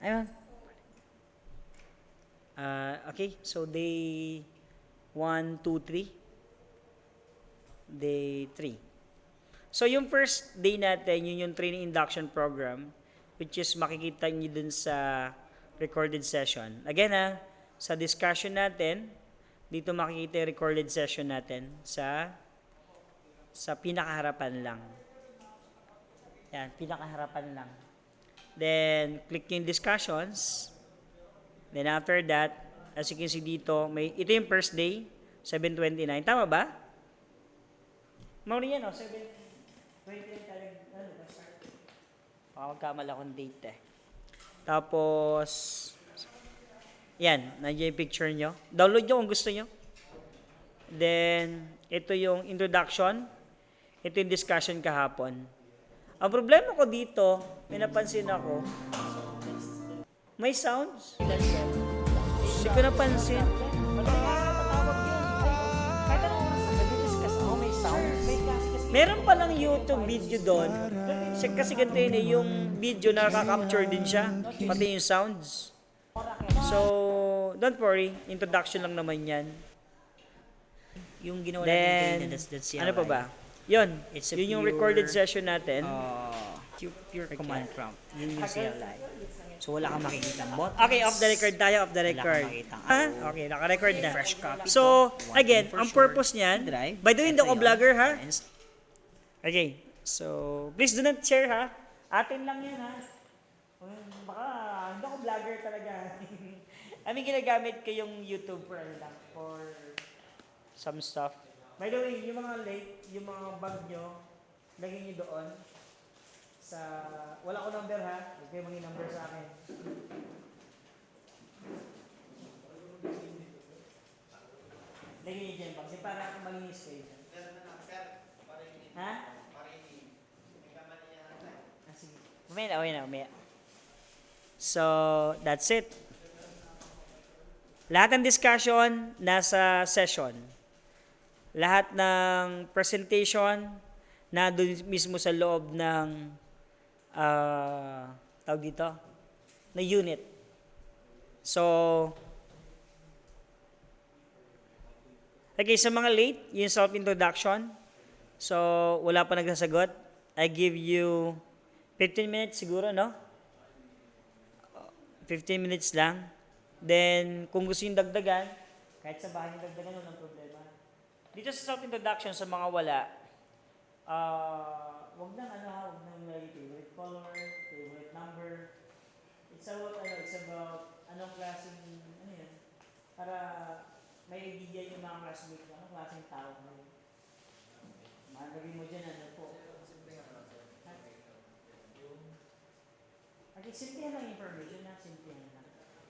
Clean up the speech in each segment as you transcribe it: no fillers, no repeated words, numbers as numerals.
Ayun. Okay, so day 1, 2, 3. Day 3. So yung first day natin, yun yung training induction program, which is makikita nyo dun sa recorded session. Again sa discussion natin, dito makikita yung recorded session natin sa pinakaharapan lang. Yan, pinakaharapan lang. Then, click yung discussions. Then after that, as you can see dito, ito yung first day, 7:29. Tama ba? Mauri yan, 7:29 tayo. Baka magkamala akong date Tapos, yan, nandiyan yung picture nyo. Download nyo kung gusto nyo. Then, ito yung introduction. Ito yung discussion kahapon. Ang problema ko dito, may napansin ako, may sounds. Hindi ko napansin. Meron palang YouTube video doon. Kasi ganito yun yung video na nakaka-capture din siya. Pati yung sounds. So, don't worry. Introduction lang naman yan. Yung ginawa natin kanina, that's CLI. Ano pa ba? Yun. Yun yung recorded session natin. Pure command prompt. Yun yung CLI. So, wala kang makikita bot. Okay, off the record tayo, off the record. Okay, naka-record na. Fresh copy. So, again, ang purpose niyan, by the way, hindi ako vlogger ha. Okay, so, please do not share ha. Atin lang yan ha. Baka, hindi ako vlogger talaga. I mean, ginagamit ko yung YouTube for, for some stuff. By the way, yung mga yung mga bag nyo, lagyan nyo doon. Wala ko number ha. Huwag kayo maging number sa akin. Lagyan nyo dyan, kasi para malinis kayo. Ha? Sige. Mamaya. So, that's it. Lahat ng discussion, nasa session. Lahat ng presentation, na doon mismo sa loob ng tawag dito, na unit. So, okay, sa mga late, yung self-introduction, so, wala pa nagsasagot, I give you 15 minutes siguro, no? 15 minutes lang. Then, kung gusto yung dagdagan, kahit sa bahay yung dagdagan, walang problema. Dito sa self-introduction, sa mga wala, wag nang wag nang lagi favorite color, favorite number. It's about anong klaseng, yan, para may idea yung mga classmate mo, anong klaseng tao mo. Malagay mo dyan, ano po. Okay, simple lang information na, simple lang.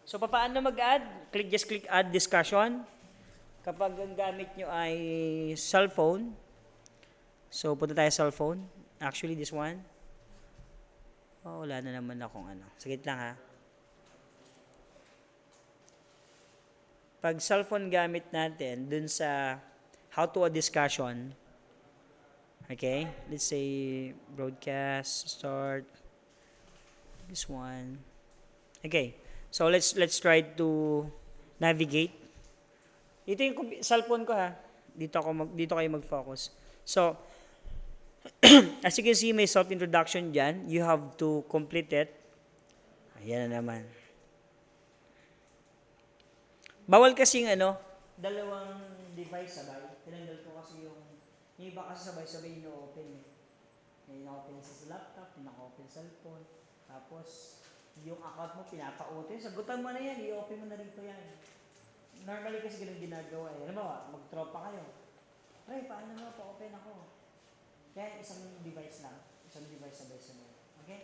So, paano mag-add? Just click add discussion. Kapag ang gamit nyo ay cellphone, so punta tayo sa cellphone. Actually, this one. Oh, wala na naman akong Sagit lang ha. Pag cellphone gamit natin, dun sa how to a discussion, okay, let's say broadcast, start, this one. Okay, so let's try to navigate. Ito yung cellphone ko ha. Dito kayo mag-focus. So, as you can see, may self-introduction dyan. You have to complete it. Ayan na naman. Bawal kasing dalawang device sabay. Tinanggal ko kasi yung iba kasi sabay-sabay ino-open eh. May ino-open sa laptop, pinaka-open cellphone. Tapos, yung account mo pinapa-open. Sagutan mo na yan, i-open mo na rito yan. Normally kasi ganun ginagawa eh. Alam mo, magtropa kayo. Ay, paano mo pa-open ako? Kaya isang device lang. Isang device sabay-sabay. Okay?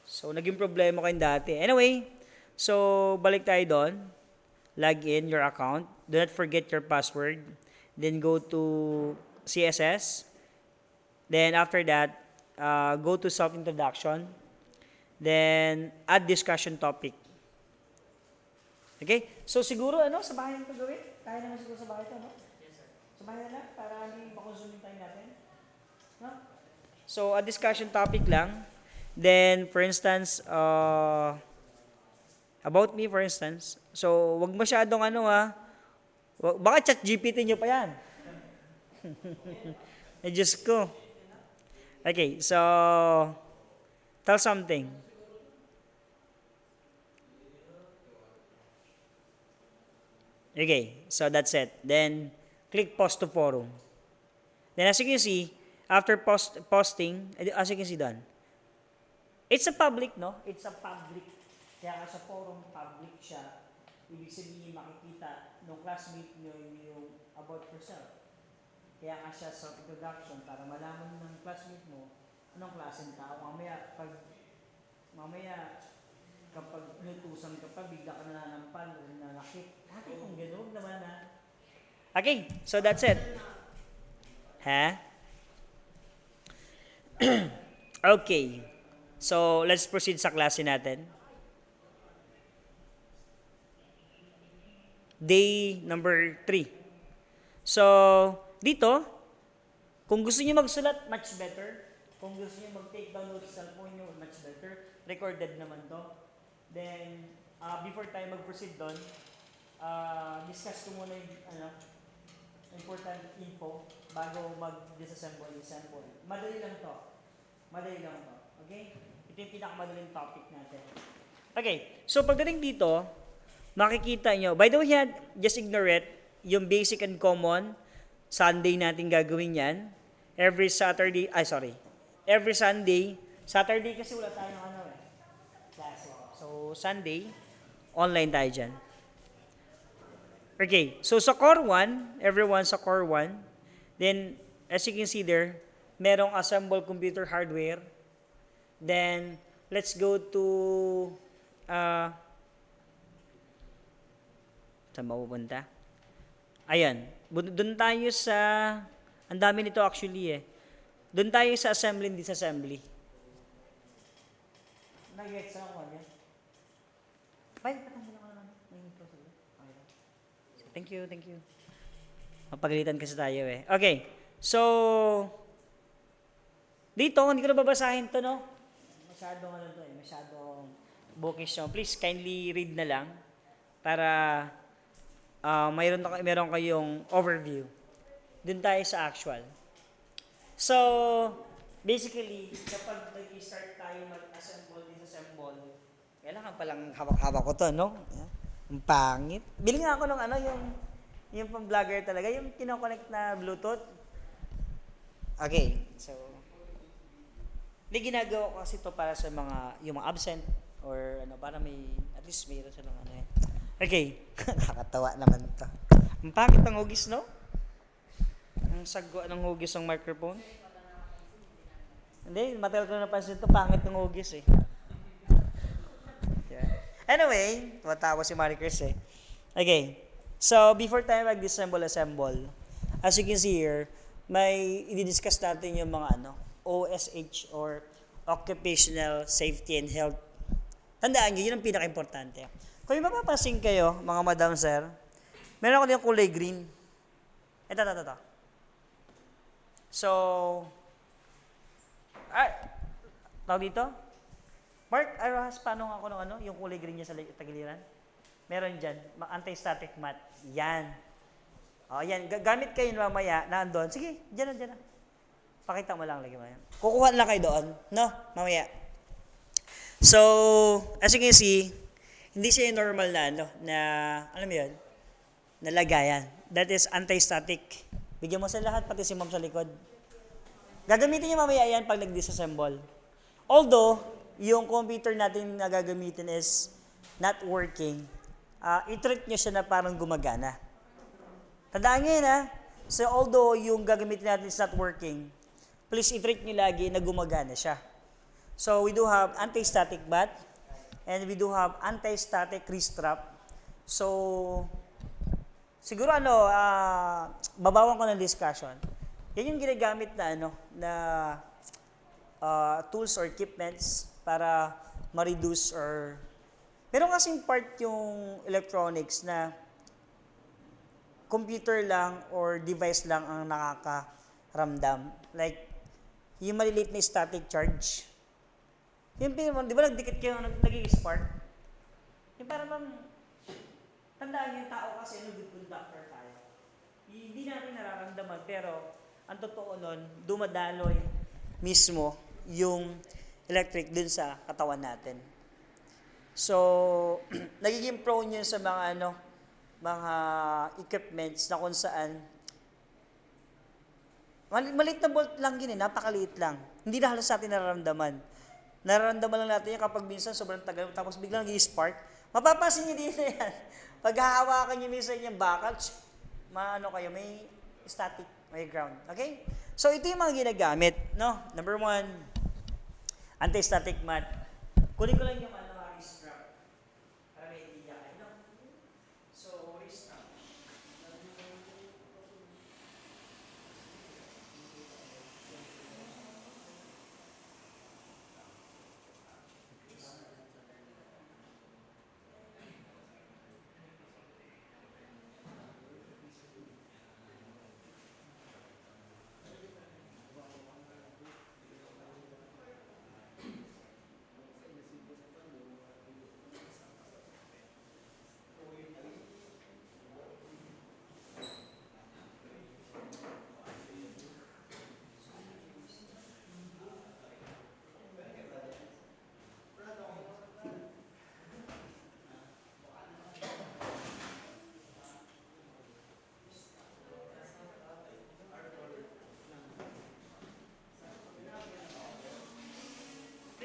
So, naging problema ko yung dati. Anyway, so, balik tayo doon. Log in your account. Do not forget your password. Then go to CSS. Then after that, go to self-introduction. Then add discussion topic. Okay? So siguro sa bahay nito gawin? Kaya naman siguro sa bahay ito, no? Yes, sir. Sa bahay na lang, para hindi makonsume yung time natin. No? So a discussion topic lang. Then, for instance, About me, for instance. So, wag masyadong ano ha. Baka chat GPT nyo pa yan. Eh, Diyos ko. Okay, so, tell something. Okay, so that's it. Then, click post to forum. Then, as you can see, after posting, as you can see done, it's a public, no? It's a public. Kaya sa forum, public siya. Ibig sabihin, makikita nung classmate nyo yung about yourself. Kaya nga siya sa introduction para malaman ng classmate mo anong klaseng tao. Mamaya, kapag inutusan ka pa, bigla ka nananampal o nanakit. Bakit kung gano'n naman na? Okay, so that's it. Ha? Okay. So, let's proceed sa klase natin. Day number 3. So, dito, kung gusto niyo magsulat, much better. Kung gusto niyo mag-take down notes sa cellphone niyo, much better. Recorded naman to. Then, before tayo mag-proceed doon, discuss ko muna yung important info bago mag-disassemble. Madali lang to. Okay? Ito yung pinakamadaling topic natin. Okay, so pagdating dito, makikita nyo, by the way, just ignore it, yung basic and common, Sunday natin gagawin yan. Every Sunday, Saturday kasi wala tayong klase. So, Sunday, online tayo dyan. Okay, so sa core 1, everyone sa core 1, then, as you can see there, merong assemble computer hardware. Then, let's go to, saan mapupunta? Ayan, doon tayo sa, ang dami nito actually Doon tayo sa assembly and disassembly. Nag-gets ako yan. Fine, patanggal ako naman. Thank you. Mapagalitan kasi tayo Okay, so, dito, hindi ko na babasahin to, no? Masyadong bookish. So, please, kindly read na lang para mayroon kayong overview. Dun tayo sa actual. So, basically, kapag nag-start tayo mag-assemble, disassemble, kailangan palang hawak-hawak ko to, no? Ang pangit. Bili nga ako ng yung pang-vlogger talaga, yung kinoconnect na Bluetooth. Okay, so, ginagawa ko kasi to para sa yung mga absent or para at least mayroon sa Okay, nakakatawa naman to. Ang pangit ng hugis, no? Ang sagwa ng hugis ng microphone. Hindi, matagal ko na napansin to, pangit ng hugis Yeah. Anyway, matawa si Marie Chris Okay, so before tayo mag-disassemble, as you can see here, may i-discuss natin yung mga OSH or Occupational Safety and Health. Tandaan nyo, yun ang pinaka-importante. Kung yung mapapansin kayo, mga madam, sir, meron ako din yung kulay green. Ito. So, tawag dito? Mark, Arohas, paano ako yung kulay green niya sa tagiliran? Meron dyan, anti-static mat. Yan. Yan. Gamit kayo mamaya, naandun. Sige, dyan na. Pakita mo lang, lagi mo yan. Kukuha lang kayo doon, no? Mamaya. So, as you can see, hindi siya yung normal na alam mo yun, na lagayan. That is anti-static. Bigyan mo sa lahat, pati si ma'am sa likod. Gagamitin niyo mamaya yan pag nag-disassemble. Although, yung computer natin na gagamitin is not working, i-treat niyo siya na parang gumagana. Tandaan niyo yun, So, although yung gagamitin natin is not working, please i-treat niyo lagi na gumagana siya. So, we do have anti-static bat, and we do have anti-static wrist strap. So, siguro babawan ko ng discussion. Yan yung ginagamit na tools or equipments para ma-reduce or meron kasing part yung electronics na computer lang or device lang ang nakakaramdam. Like, yung maliliit na static charge. Yung di ba nagdikit kayo, naging spark? Yung Yung para bang, tandaan yung tao kasi no good conductor tayo. Hindi natin nararamdaman pero ang totoo nun, dumadaloy mismo yung electric dun sa katawan natin. So, nagiging prone yun sa mga mga equipments na kung saan maliit na bolt lang yun napakaliit lang. Hindi na halos natin nararamdaman. Nararamdaman lang natin yan kapag minsan sobrang tagal tapos biglang nag-i-spark. Mapapansin niyo din na yan. Pag hahawakan niyo minsan yung bakal, kayo, may static, may ground. Okay? So, ito yung mga ginagamit. No? Number 1, anti-static mat. Kunin ko lang yung wrist strap. Para may idea kayo. No? So, wrist strap.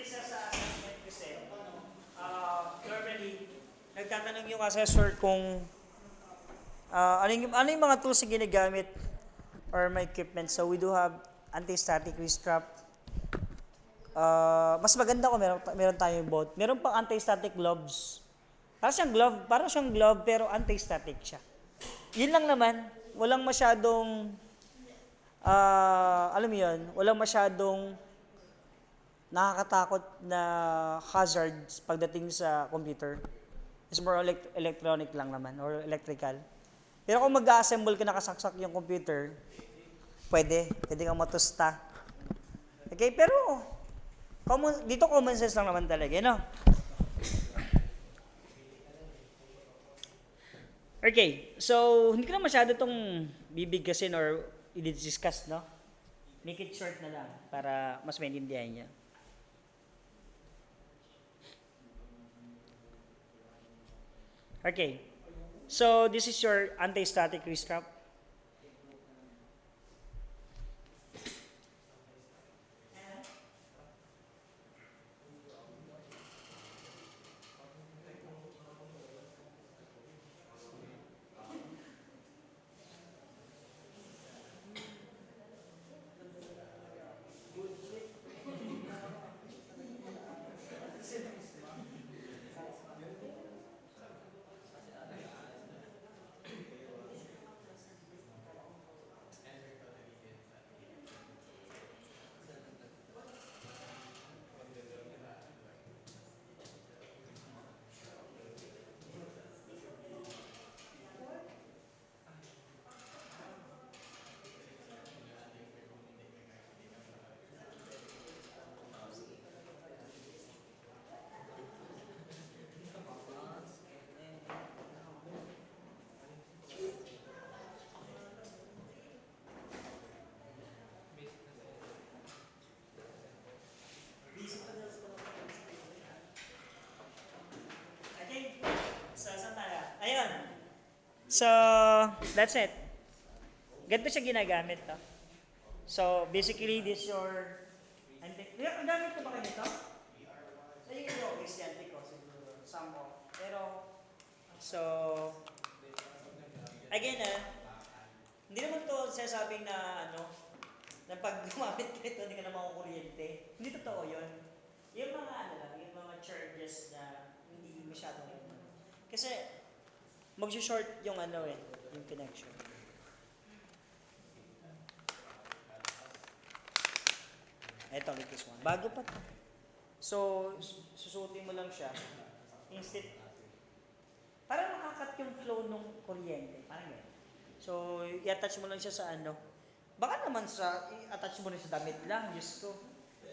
Sa assessment kasi, normally, nagtatanong yung assessor kung ano yung mga tools na ginagamit or my equipment. So, we do have anti-static wrist strap. Mas maganda kung meron tayong both. Meron pang anti-static gloves. Parang siyang glove pero anti-static siya. Yun lang naman, walang masyadong, alam mo yun, walang masyadong nakakatakot na hazards pagdating sa computer. It's more electronic lang naman or electrical. Pero kung mag-assemble ka nakasaksak yung computer, pwede kang matusta. Okay, pero dito common sense lang naman talaga, no? Okay, so hindi ko na masyado itong bibigkasin or i-discuss, no? Make it short na lang para mas maintindihan niya. Okay, so this is your anti-static wrist strap. So, that's it. Ganito siya ginagamit, to. So, basically, this your... Ang gamit ko ba kayo nito? So, yung obvious yan, ko siguro, some of. Pero, so, again, hindi naman to sasabing na, na pag gumamit ka ito, hindi ka na makukuryente. Hindi totoo yun. Yung mga, yung mga charges na hindi masyadong kasi, mag-short yung yung connection. Ito, like this one. Bago pa to. So, susutin mo lang siya. Instead, para makakat yung flow ng kuryente. Parang yan. So, i-attach mo lang siya sa Baka naman i-attach mo rin sa damit lang. Diyos ko.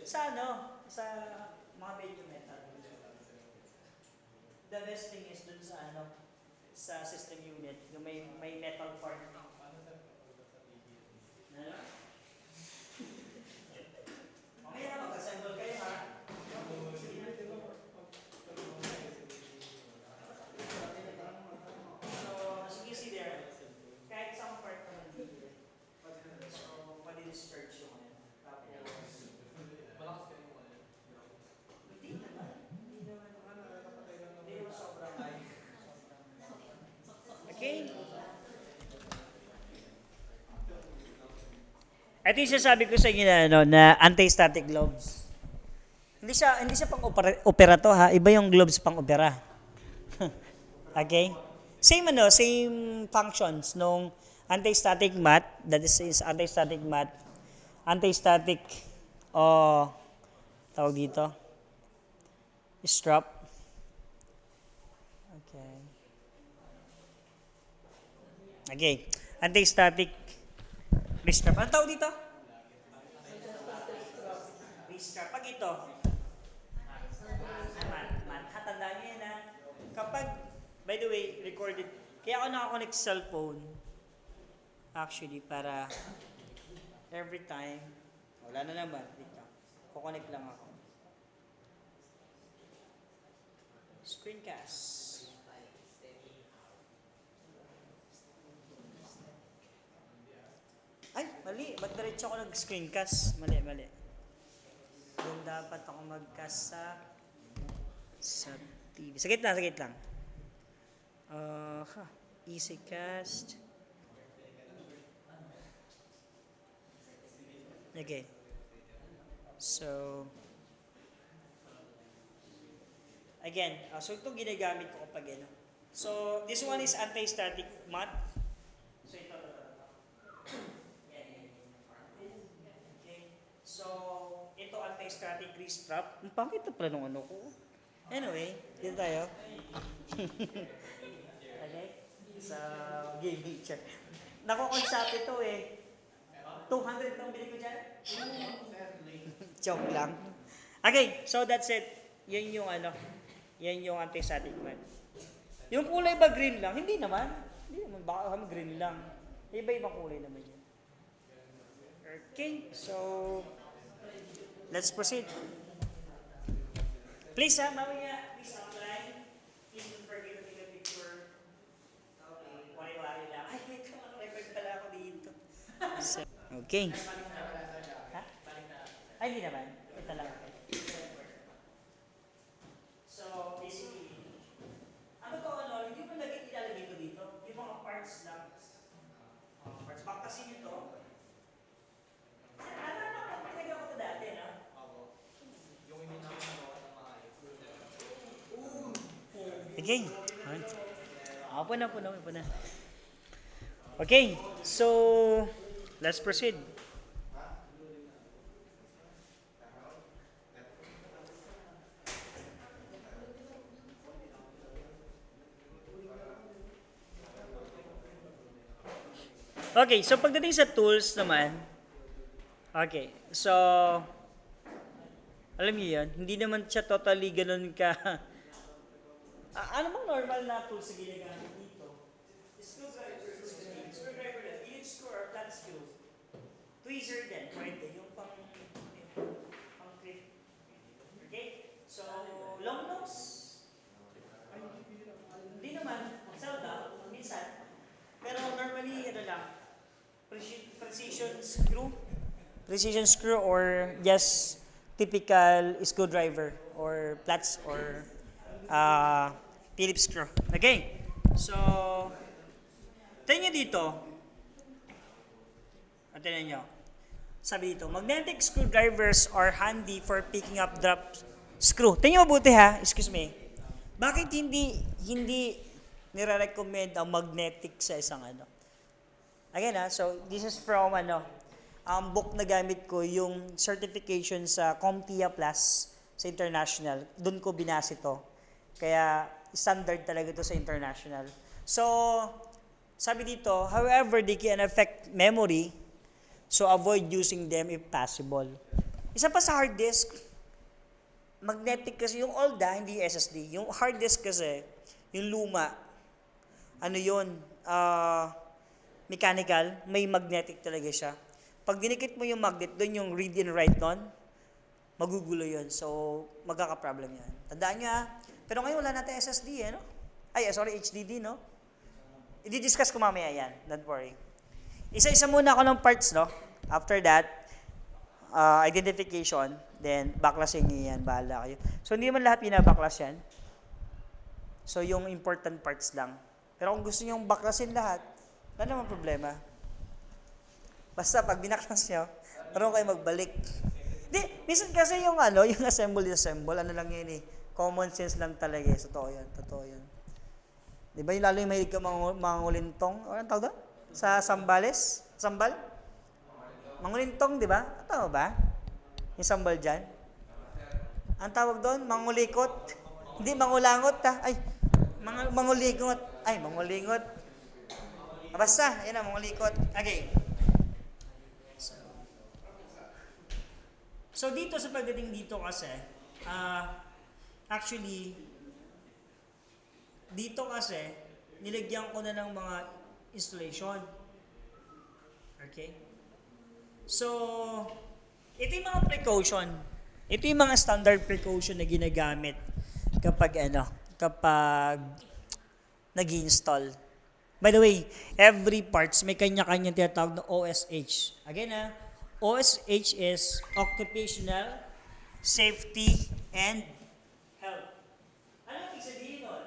Sa sa mga medyo metal. The the best thing is dun sa ano, sa system unit, yung may metal part. Ano? Okay na mag-assemble kayo ha. So, as you can see there, kahit isang part naman dito. So, pali-discharge yung ano. Tapos, hindi naman. Hindi naman sobrang high. Okay? Ito yung sinasabi ko sa inyo na, ano, na anti-static globes. Hindi siya pang opera to ha. Iba yung globes pang opera. Okay? Same functions nung anti-static mat, that is anti-static mat, anti-static tawag dito, strap. Okay, anti-static wrist strap. Ano tawag dito? Wrist strap. Pag ito, mat. Hatandaan niyo yan ha. Kapag, by the way, recorded, kaya ako nakakonect sa cellphone, actually, para every time, wala na naman, wait lang, kukonect lang ako. Screencast. Ay, mali. Ba't diretso ako nag-screencast? Mali. Doon dapat ako mag-cast sa TV. Sagit lang. Easy cast. Okay. So, again, so ito ginagamit ko kapag ano. So, this one is anti-static mat. So, ito. Okay. So, ito anti-static wrist strap. Ang pangit na pala nung ano ko. Anyway, dito tayo. Okay? Sa gaming chair. Nako-consult ito eh. 200 lang bili ko dyan. Joke lang. Okay, so that's it. Yan yung ano. Yan yung anti-static mat. Yung kulay ba green lang? Hindi naman. Baka kami green lang. Iba-ibang kulay naman yan. Okay, so let's proceed. Please mamaya, please outline. Please don't forget to take a picture. Okay, wari-wari lang. Ay, wait ka, record pala ako dito. Okay. Ha? Ay, hindi naman. Ito lang. So, basically, ano to, hindi mo ilalagay ko dito. Yung mga parts lang. Parts. Baka kasi nito. Pinagay ko ito dati, no? Yung hindi namin nagawa ng maayos. Okay. Apo na. Okay, so let's proceed. Okay, so pagdating sa tools naman, okay, so alam niyo yan, hindi naman siya totally ganun ka. Ano bang normal na tools sa ginagamit dito? Screwdriver lang, unit screw or flat screw. Tweezer din, pwede, yung pang clip. Okay, so long nose. Hindi naman, seldom, minsan. Pero normally, ano lang, precision screw or just typical screwdriver or flats or Phillips screw. Okay, so tingnan nyo dito. Tingnan nyo. Sabi dito, magnetic screwdrivers are handy for picking up drop screw. Tingnan nyo mabuti ha, excuse me. Bakit hindi nire-recommend ang magnetic sa isang ano? Again so this is from book na gamit ko, yung certification sa CompTIA Plus sa international. Doon ko binase to. Kaya standard talaga to sa international. So, sabi dito, however, they can affect memory, so avoid using them if possible. Isa pa sa hard disk, magnetic kasi yung old hindi SSD. Yung hard disk kasi, yung luma, ano yun, mechanical, may magnetic talaga siya. Pag dinikit mo yung magnet, doon yung read and write nun, magugulo yun. So, magkaka-problem yan. Tandaan nyo Pero ngayon wala natin SSD no? HDD, no? I-discuss ko mamaya yan. Don't worry. Isa-isa muna ako ng parts, no? After that, identification, then backlassing yan, bahala kayo. So, hindi naman lahat binabaklas yan. So, yung important parts lang. Pero kung gusto nyo baklasin lahat, wala naman problema. Basta pag binaklas nyo, parang kayo magbalik. Di, minsan kasi yung yung assemble, ano lang yun common sense lang talaga totoo yun. Di ba yung lalo yung mahilig ka mangulintong, o anong tawag doon? Sa sambal? Mangulintong, di ba? Tama ba? Yung sambal dyan? Ang tawag doon, mangulikot. Hindi, mangulangot Ay, mangulikot. Ay, mangulingot. Basta, yun mangulikot. Okay. So dito sa pagdating dito kasi, actually, dito kasi, nilagyan ko na ng mga installation. Okay? So, ito yung mga precaution. Ito yung mga standard precaution na ginagamit kapag nag-install. By the way, every parts may kanya-kanya tinatawag na OSH. Again OSH is Occupational Safety and Health. Ano ibig sabihin nun?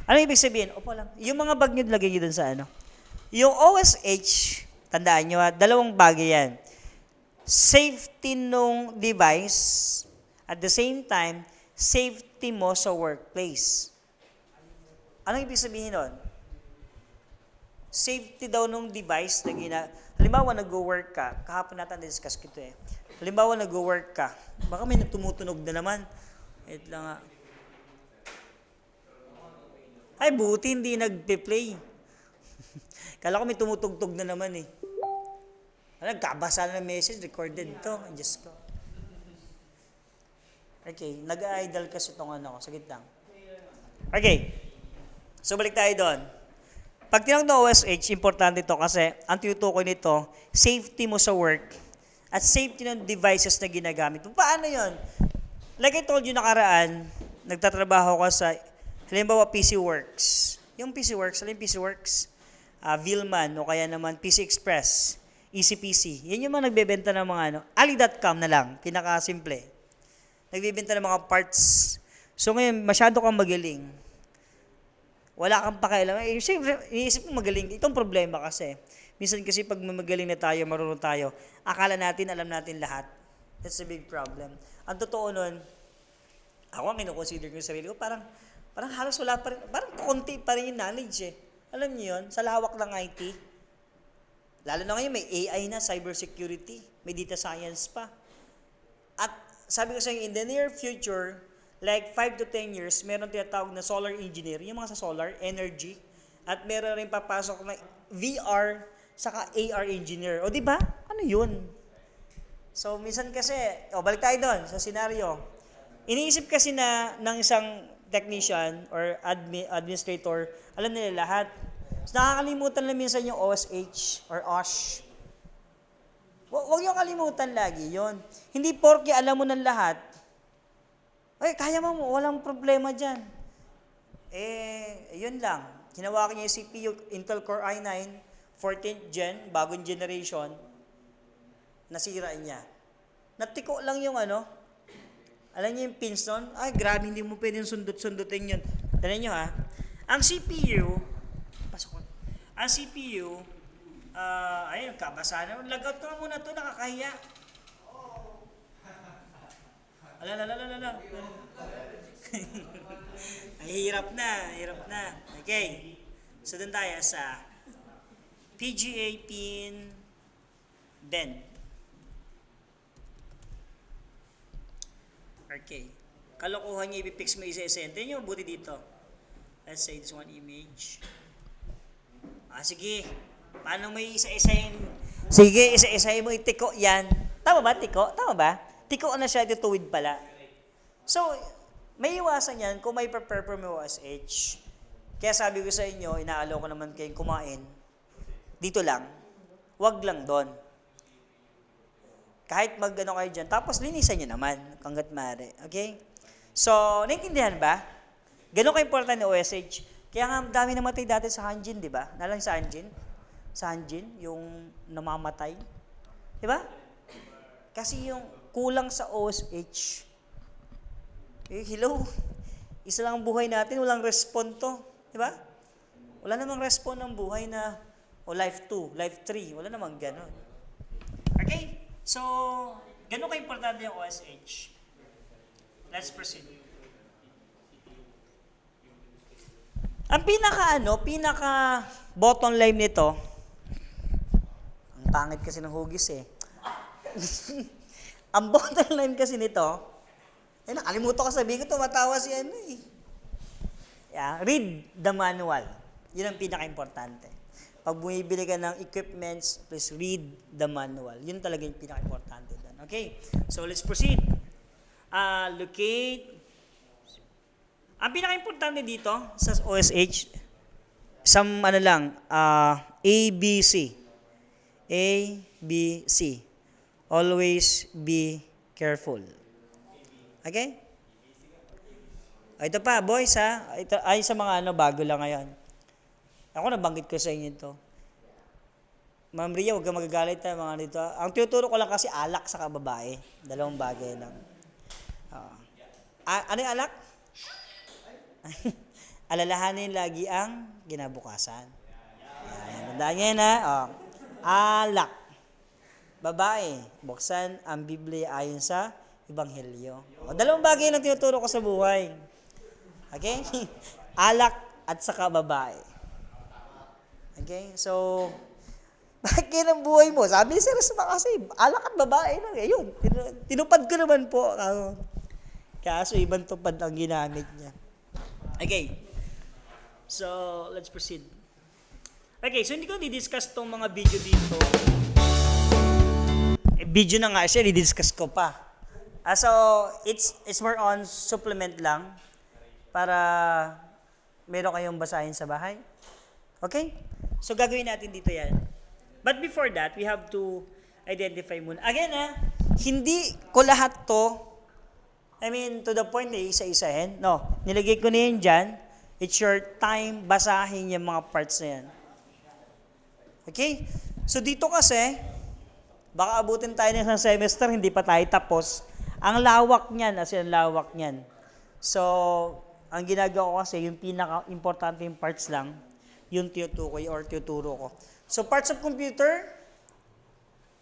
Ano ibig sabihin? Opo lang. Yung mga bag nyo, lagay nyo dun sa Yung OSH, tandaan nyo dalawang bagay yan. Safety nung device, at the same time, safety mo sa workplace. Ano ibig sabihin nun? Safety daw nung device na halimbawa nag-work ka, kahapon natin discuss ko ito Halimbawa nag-work ka, baka may tumutunog na naman. Wait lang Ay, buti hindi nagpe-play. Kala ko may tumutugtog na naman Nagkabasa na ng message, recorded to. Diyos ko. Okay, nag-idle kasi itong Sagit lang. Okay, so balik tayo doon. Pag tinawag na OSH, importante ito kasi ang tinutukoy nito, safety mo sa work at safety ng devices na ginagamit mo. Paano yon? Like I told you nakaraan, nagtatrabaho ka sa, halimbawa PC Works. Yung PC Works, alin PC Works? Vilman o kaya naman PC Express, EasyPC. Yan yung mga nagbebenta ng mga Ali.com na lang, pinakasimple. Nagbebenta ng mga parts. So ngayon, masyado kang magaling. Wala kang pakialam. Siyempre, iniisip mo magaling. Itong problema kasi. Minsan kasi pag magaling na tayo, marunong tayo, akala natin, alam natin lahat. That's a big problem. Ang totoo nun, ako ang kinoconsider ko sa sarili ko, parang halos wala pa rin, parang konti pa rin yung knowledge Alam niyo yun, sa lawak ng IT, lalo na ngayon may AI na, cybersecurity, may data science pa. At sabi ko sa inyo, in the near future, like 5 to 10 years, meron tinatawag na solar engineer, yung mga sa solar, energy, at meron rin papasok na VR, saka AR engineer. O di ba? Ano yun? So, minsan kasi, balik tayo doon sa senaryo. Iniisip kasi ng isang technician or administrator, alam nila lahat. So, nakakalimutan lang minsan yung OSH or OSH. Huwag yung kalimutan lagi yon. Hindi porke alam mo ng lahat, kaya mo, walang problema dyan. Yun lang. Hinawakan niya yung CPU, Intel Core i9, 14th gen, bagong generation, nasira niya. Natiko lang yung alam niyo yung pins nun? Ay, grabe, hindi mo pwedeng sundot-sundutin yun. Tandaan niyo ang CPU, ang CPU, nagkabasa na. Lagout ko muna ito, nakakahiya. Ay, hirap na. Okay. So, dun tayo sa PGA pin bend. Okay. Kalokohan niya, ipipix mo isa-isa. Tingnan nyo, buti dito. Let's say this one image. Sige. Paano may isa-isa yung Sige, isa-isahin mo itiko yan. Tama ba, tiko? Tama ba? Tiko na siya, tutuwid pala. So, may iwasan yan kung may prepare for mo OSH. Kaya sabi ko sa inyo, inaalaw ko naman kayong kumain. Dito lang. Wag lang doon. Kahit mag-ano kayo dyan. Tapos linisan nyo naman, hanggat maaari. Okay? So, naintindihan ba? Ganun ka-important ni OSH. Kaya nga, dami namatay dati sa Hanjin, di ba? Nalang sa Hanjin? Sa Hanjin, yung namamatay. Di ba? Kasi yung kulang sa OSH. Hello? Isa lang ang buhay natin, walang respond to. Di ba? Wala namang respond ng buhay na, life 2, life 3. Wala namang ganun. Okay? So, ganun ka-importante yung OSH. Let's proceed. Ang pinaka bottom line nito, ang pangit kasi ng hugis eh. Ang bottom line kasi nito, nakalimutan ko sabihin ko, tumatawa si ano eh. Yeah, read the manual. Yun ang pinaka-importante. Pag bumibili ka ng equipments, please read the manual. Yun talaga yung pinaka-importante doon. Okay? So, let's proceed. Locate. Ang pinaka-importante dito sa OSH, ABC. ABC. Always be careful. Okay? Ito pa, boys ha. Ito ay sa mga bago lang ngayon. Ako nabanggit ko sa inyo ito. Ma'am Ria, huwag kang magagalit ha, mga dito. Ang tinuturo ko lang kasi alak sa kababae. Dalawang bagay lang. Ano yung alak? Alalahanin lagi ang ginabukasan. Tandaan nyo yan ha. Alak. Babae, buksan ang Biblia ayon sa Ebanghelyo. Dalawang bagay lang tinuturo ko sa buhay. Okay? Alak at saka babae. Okay? So, bakit ang buhay mo? Sabi ni Sir Esma kasi, alak at babae lang. Yun, tinupad ko naman po. Kaso ibang tupad ang ginamit niya. Okay. So, let's proceed. Okay, so hindi ko di-discuss tong mga video dito. Video na nga siya, di-discuss ko pa. So, it's more on supplement lang para meron kayong basahin sa bahay. Okay? So, gagawin natin dito yan. But before that, we have to identify muna. Again, hindi ko lahat to, to the point na isa-isahin. No, nilagay ko na yun dyan. It's your time basahin yung mga parts na yan. Okay? So, dito kasi, baka abutin tayo ng isang semester, hindi pa tayo tapos. Ang lawak niyan, ang lawak niyan. So, ang ginagawa ko kasi, yung pinaka-importante yung parts lang, yung tinutukoy or tuturo ko. So, parts of computer.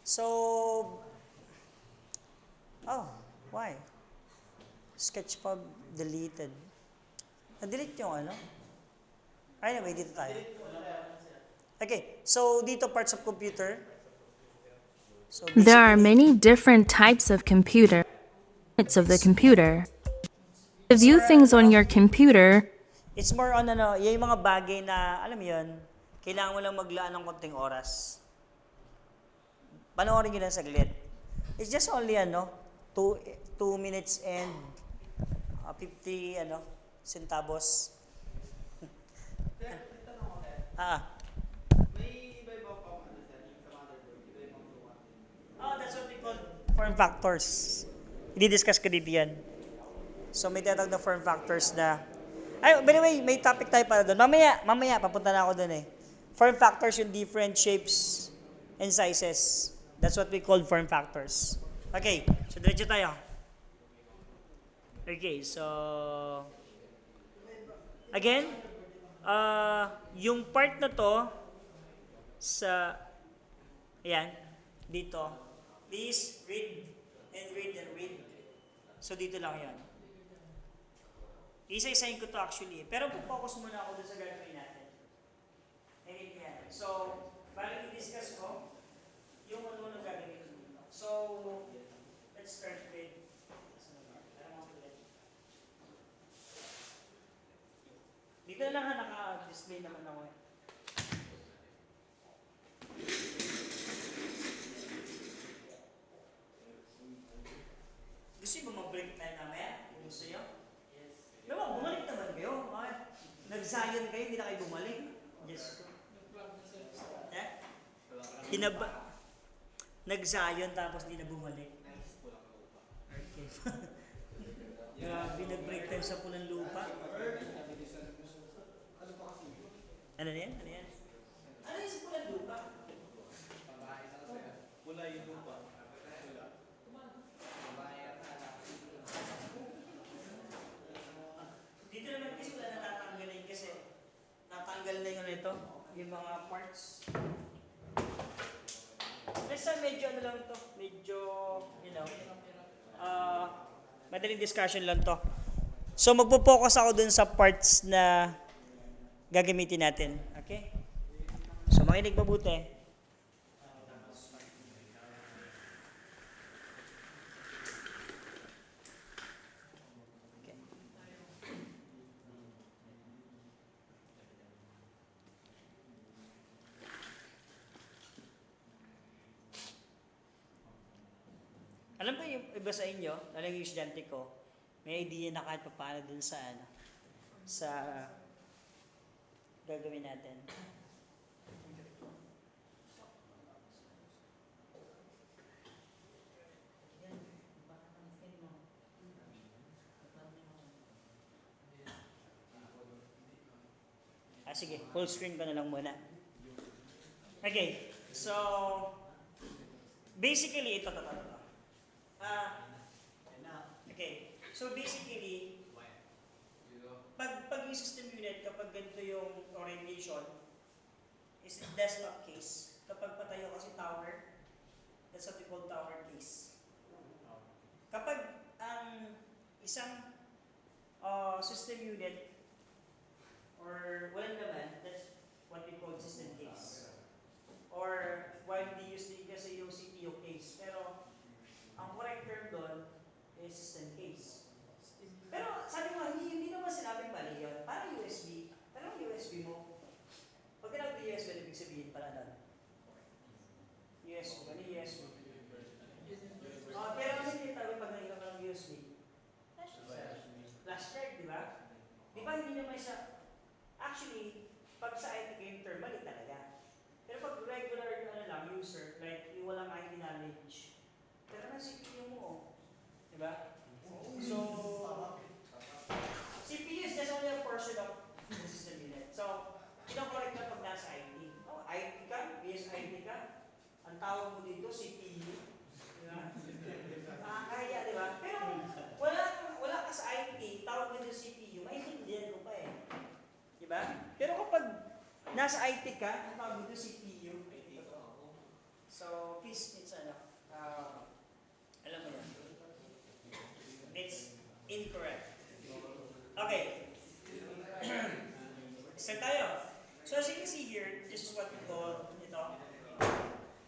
So, why? Sketchpad deleted. Na-delete yung Anyway, dito tayo. Okay, so dito parts of computer. So there are many different types of computer. It's of the computer. To view things on your computer, it's more on yung mga bagay na, alam mo yun, kailangan mo lang maglaan ng konting oras. Panoorin nyo lang saglit. It's just only 2 minutes and 50 centavos. That's what we call form factors. I-discuss ko dito yan. So may tinatawag na form factors na by the way, may topic tayo para doon. Mamaya, papunta na ako doon eh. Form factors yung different shapes and sizes. That's what we call form factors. Okay, so diretso tayo. Okay, so again, yung part na to sa dito. Please read and read and read. So dito lang yan. Isa-isahin ko to actually. Pero focus muna ako dun sa gagawin natin. Yan. So, bali i-discuss ko yung ano gagawin ko dito. So, let's start with dito lang naka-display naman ako eh. time mamaya? Kung gusto nyo? Diba, bumalik naman kayo. Okay. Nag-Zion kayo, hindi na kayo bumalik. Yes. Eh? Nag-Zion tapos di na bumalik. Okay. Grabe, nag-break time sa pulang lupa. Ano na yan? Ano yan? Ano yung sa pulang lupa? Pula yung lupa. Dito naman kasi wala natatanggalin kasi natanggal na yung ano ito, yung mga parts. Basta medyo ano lang to, medyo, you know, madaling discussion lang to. So magpo-focus ako dun sa parts na gagamitin natin. Okay? So makinig mabuti. Alam ko yung iba sa inyo, lalo yung estudyante ko, may idea na kahit paano dun sa ano, sa gagawin natin. Sige, full screen ko na lang muna. Okay, so basically ito. Okay. So basically, pag yung system unit, kapag ganito yung orientation, is desktop case. Kapag patayo kasi tower, that's what we call tower case. Kapag ang isang system unit or walang naman, that's what we call system case. Or widely used din kasi yung CPU case. Pero ang correct term doon is system case. Pero sabi mo, hindi naman sinabing mali yun. Paano USB? Anong USB mo? Pag tinawag na USB, ibig sabihin pala nun. USB. Ano USB? Pero kasi tinatawag pag nakita ka ng USB? Flash drive, di ba? Di ba hindi naman siya, actually, pag sa IT game term, mali talaga. Pero pag regular lang, user, like yung walang IT knowledge, pero na CPU mo, di ba? So, CPU is just only a portion of the system unit. So, correct na pag nasa IT. Oh, IT ka, BS IT ka, ang tawag mo dito, CPU. Di ba? Nakakaya, di ba? Pero, wala ka sa IT, tawag mo dito CPU, maintindihan mo pa eh. Di ba? Pero kapag nasa IT ka, ang tawag mo dito CPU. So, please, it's ano, alam mo yan. It's incorrect. Okay. Start tayo. So as you can see here, this is what we call ito.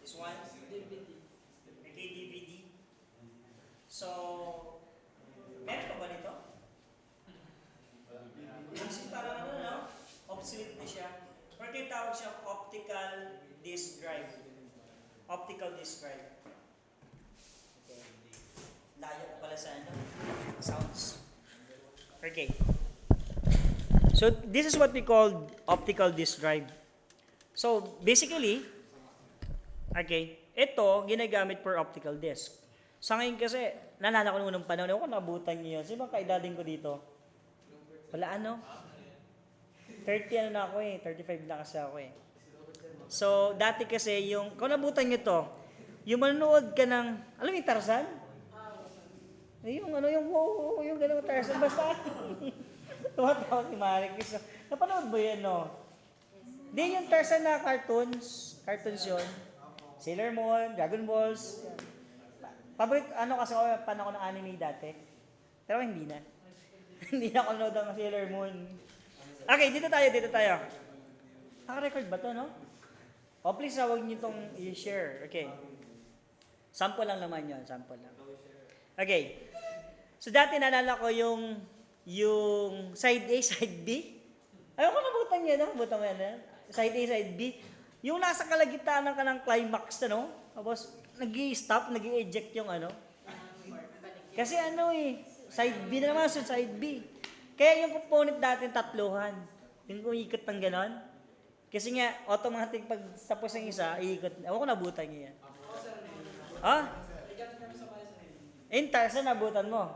This one. Okay, DVD. So, meron pa ba nito? Kasi parang ano, no? Obsolete na siya. Or tinatawag siyang optical disk drive. Optical disk drive. Okay. Layo ko pala sa ano? Sounds. Okay. So, this is what we call optical disk drive. So, basically, okay, ito, ginagamit for optical disk. Sa ngayon kasi, nalala ko nung panahon, ako nabutan niyo yun. Sino bang kaedadin ko dito? Wala ano? 30 ano na ako eh. 35 na kasi ako eh. So, dati kasi yung, kung nabutan niyo to, yung manonood ka ng, alam mo yung Tarzan? Yung ano, yung gano'ng Tarzan, basta. Tumatawag si Marikis. Napanood mo yan, no? Di yung Tarzan na cartoons yun. Sailor Moon, Dragon Balls. Paborito, ano kasi ako, pan ako ng anime dati. Pero hindi na. Hindi na ako nanood ng Sailor Moon. Okay, dito tayo. Naka-record ba to, no? Oh, please, huwag niyo itong i-share. Okay. Sample lang naman yun, sample lang. Okay. So, dati naalala ko yung side A, side B. Ayoko nabutan yun, no? Butan mo yan, side A, side B. Yung nasa kalagitnaan ka ng climax, ano? Tapos, nag-i-stop, nag-i-eject yung ano. Kasi ano eh, Side B na naman, so side B. Kaya yung component natin tatluhan. Yung umiikot ng ganon. Kasi nga, automatic pag tapos ng isa, iikot. Ewan ko nabutan niya yan. Ah? Entire, saan nabutan mo?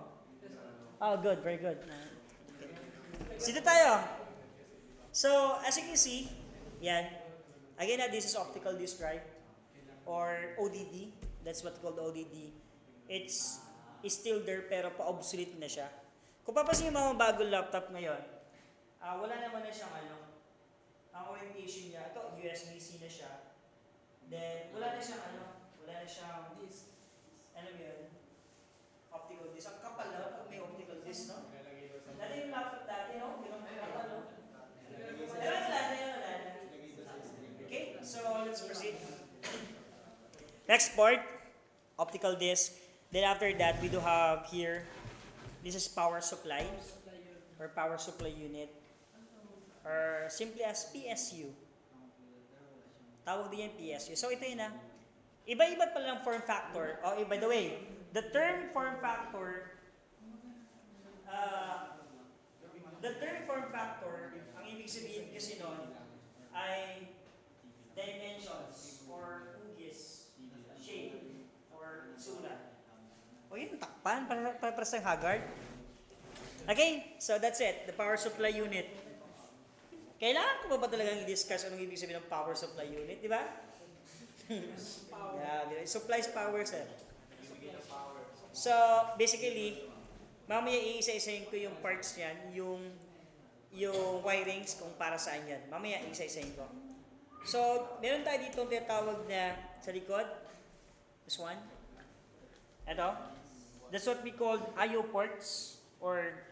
Oh, good, very good. Sito tayo. So, as you can see, yan. Again, this is optical disk drive or ODD. That's what called ODD. It's still there pero pa-obsolete na siya. Kung papasin yung mga bagong laptop ngayon, wala naman na siyang ang orientation niya, ito USB-C na siya. Then, wala na siyang wala na siyang disk. Ano yun? Optical disk. Ang kapal na pag may optical disk, no? Dati yung laptop dati, no? Di ba may kapal, no? Pero wala na. Okay, so let's proceed. Next part, optical disk. Then after that, we do have here, this is power supply or power supply unit or simply as PSU. Tawag din yan PSU. So ito yun na. Iba-iba pa lang form factor. Oh, by the way, the term form factor, ang ibig sabihin kasi nun ay dimensions or hugis, shape, or sulat. O yun, takpan, para sa Haggard. Okay, so that's it, the power supply unit. Kailangan ko ba talagang i-discuss anong ibig sabihin ng power supply unit, di ba? Yeah, supplies power, sir. So, basically, mamaya iisa-isahin ko yung parts niyan, yung wirings kung para saan yan. Mamaya iisa-isahin ko. So, meron tayo dito ang tinatawag na sa likod. This one. Ito. That's what we call I/O ports or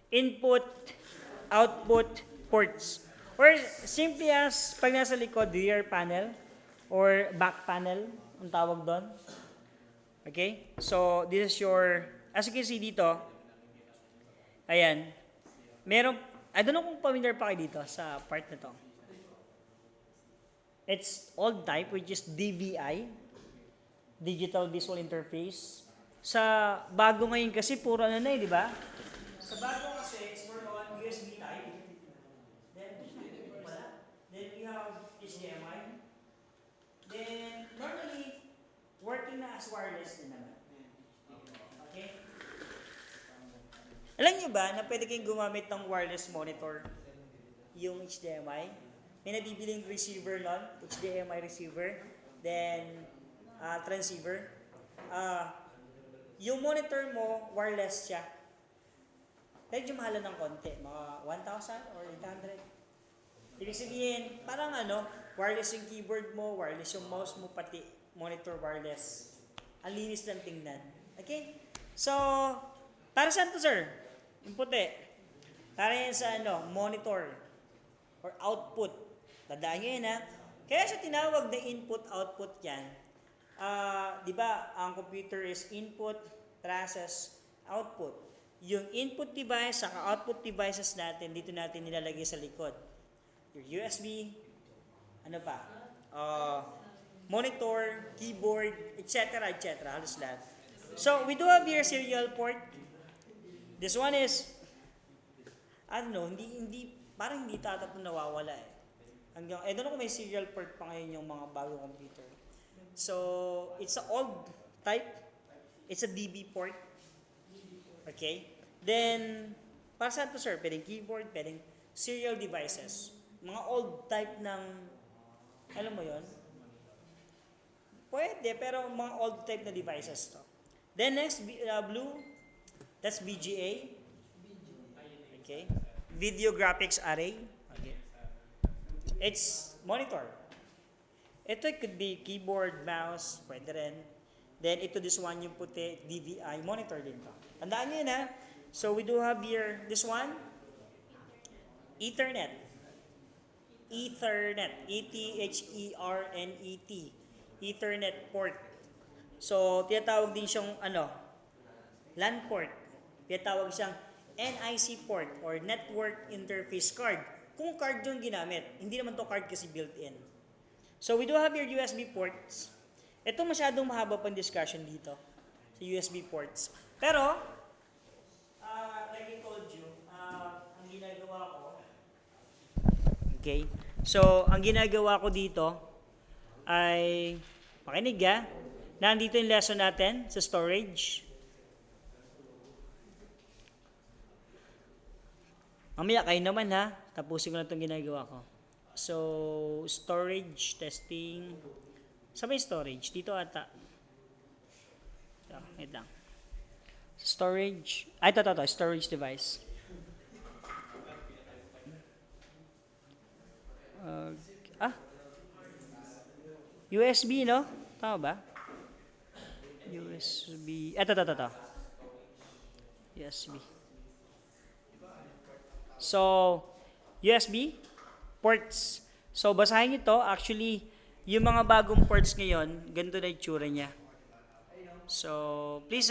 input, output ports. Or simply as pag nasa likod, rear panel or back panel, ang tawag doon. Okay? So, this is your, as you can see dito, ayan, meron, I don't know kung familiar pa kayo dito sa part na to. It's old type, which is DVI, Digital Visual Interface. Sa bago ngayon kasi, puro na di ba? Sa bago kasi, it's more on USB type. Then we have HDMI. Then, normally, working na as wireless din naman. Okay? Alam niyo ba na pwede kayong gumamit ng wireless monitor, yung HDMI? May nabibiling receiver nun, HDMI receiver, then transceiver. Yung monitor mo, wireless siya. Medyo mahalan ng konti, mga 1,000 or 800. Ibig sabihin, parang wireless yung keyboard mo, wireless yung mouse mo, pati monitor wireless. Ang linis lang tingnan. Okay? So, para saan to, sir? Yung puti. Para yan sa monitor or output. Tandaan nyo yun, ha? Kaya siya tinawag na input-output yan. Di ba, ang computer is input, process, output. Yung input device, saka output devices natin, dito natin nilalagay sa likod. Your USB, monitor, keyboard, etc. Halos lahat. So, we do have here serial port. This one is, I don't know, parang hindi tatat na nawawala eh. I don't know kung may serial port pa ngayon yung mga bagong computer. So, it's an old type. It's a DB port. Okay? Then, para saan to, sir? Pwedeng keyboard, pwedeng serial devices. Mga old type ng, alam mo yon? Pwede, pero mga old type na devices to. Then next, blue, that's VGA. Okay? Video Graphics Array. Okay. It's monitor. Ito could be keyboard, mouse, pwede rin. Then ito, this one, yung puti, DVI, monitor din to. Tandaan nyo yun, ha? So we do have here, this one, Ethernet. Ethernet. E-T-H-E-R-N-E-T. Ethernet port. So, tinatawag din siyang, LAN port. Tinatawag siyang NIC port or Network Interface Card. Kung card yung ginamit, hindi naman to card kasi built-in. So, we do have your USB ports. Ito masyadong mahaba pang discussion dito. sa USB ports. Pero, like I told you, ang ginagawa ko, okay, so ang ginagawa ko dito ay, makinig nandito yung lesson natin sa storage. Mamaya kayo naman tapusin ko na itong ginagawa ko. So, storage, testing. Sa may storage? Dito ata. Wait lang. Storage. Ito. Storage device. USB, no? Tama ba? USB. Ito. USB. So, USB ports. So, basahin nyo to. Actually, yung mga bagong ports ngayon, ganito na itsura niya. So, please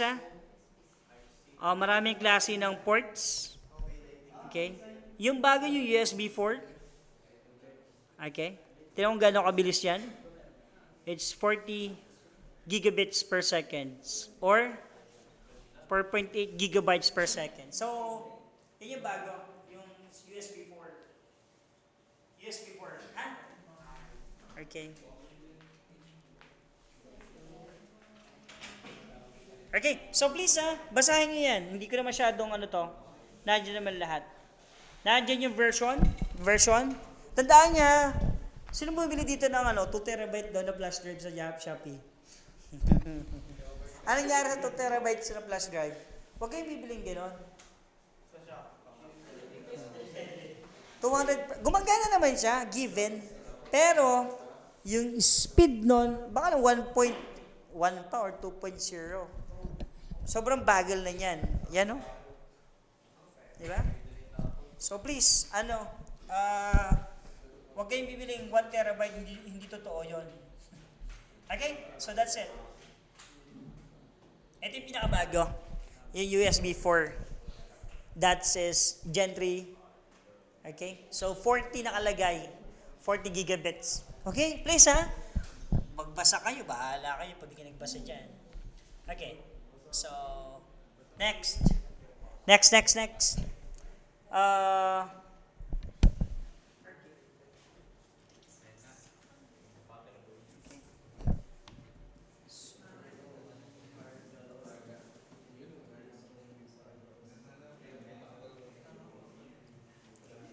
maraming klase ng ports. Okay? Yung bago yung USB 4. Okay? Tignan kung gano'ng kabilis yan. It's 40 gigabits per second. Or 4.8 gigabytes per second. So, yun yung bago. USB 4. USB 4. Okay. Okay, so please basahin niyo yan. Hindi ko na masyadong nandiyan naman lahat. Nandiyan yung version. Tandaan niya, sino bumili dito ng 2 terabyte daw na flash drive sa Shopee? Anong nangyari sa 2 terabyte na flash drive? Huwag kayong bibiling gano'n. 200, gumagana naman siya, given. Pero, yung speed nun, baka lang 1.1 pa or 2.0. Sobrang bagal na yan. Yan Diba? So please, huwag kayong bibiling 1 terabyte, hindi totoo yun. Okay? So that's it. Ito yung pinakabago. Yung USB 4. That says Gen 3. Okay? So, 40 nakalagay. 40 gigabits. Okay? Please, magbasa kayo. Bahala kayo pag di ka nagbasa dyan. Okay. So, next. Next.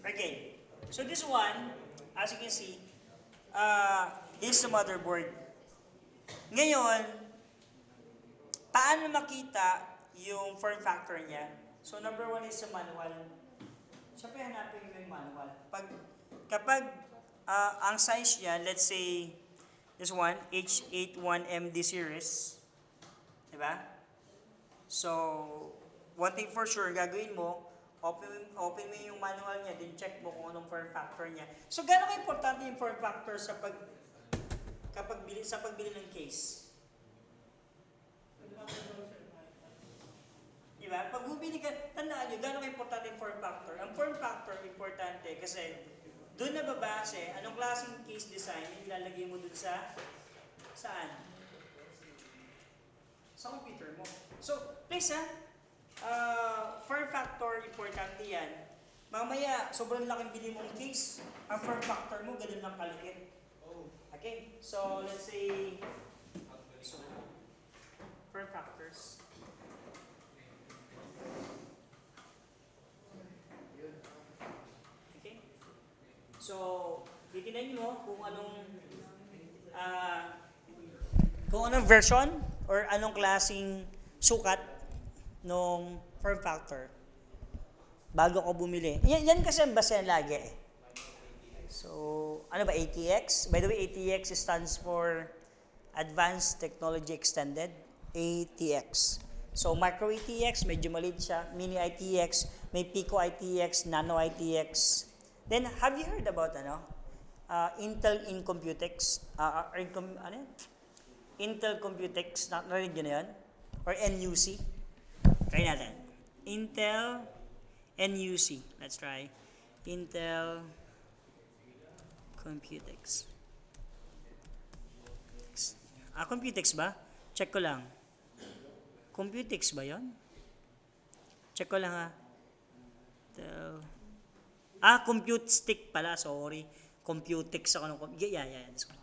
Okay. So this one, as you can see, is the motherboard. Ngayon, paano makita yung form factor niya? So number 1 is sa manual. Siyempre hanapin mo yung manual. Kapag ang size niya, let's say, this one, H81MD series. Diba? So, one thing for sure, gagawin mo, open mo yung manual niya, then check mo kung anong form factor niya. So, gano'ng importante yung form factor sa pagbili ng case? Diba? Pag bumili ka, tandaan nyo, gano'ng importante yung form factor? Ang form factor, importante kasi doon na babase anong klaseng case design yung ilalagay mo doon saan? Sa computer mo. So, please form factor, importante yan. Mamaya, sobrang laking bili mong case, ang form factor mo, ganun lang kaliit. Okay? So, let's say, form factors. Okay? So, titignan nyo kung anong version or anong klaseng sukat nung form factor bago ko bumili. Yan kasi ang basehan lagi So, ano ba, ATX? By the way, ATX stands for Advanced Technology Extended, ATX. So, Micro ATX, medyo maliit siya. Mini ITX, may Pico ITX, Nano ITX. Then, have you heard about Intel in Computex? Intel Computex, narinig nyo na yun? Or NUC? Try natin. Intel NUC. Let's try. Intel Computex. Computex ba? Check ko lang. Computex ba yon? Check ko lang ha. Compute stick pala, sorry. Computex ako nung, yeah, this one.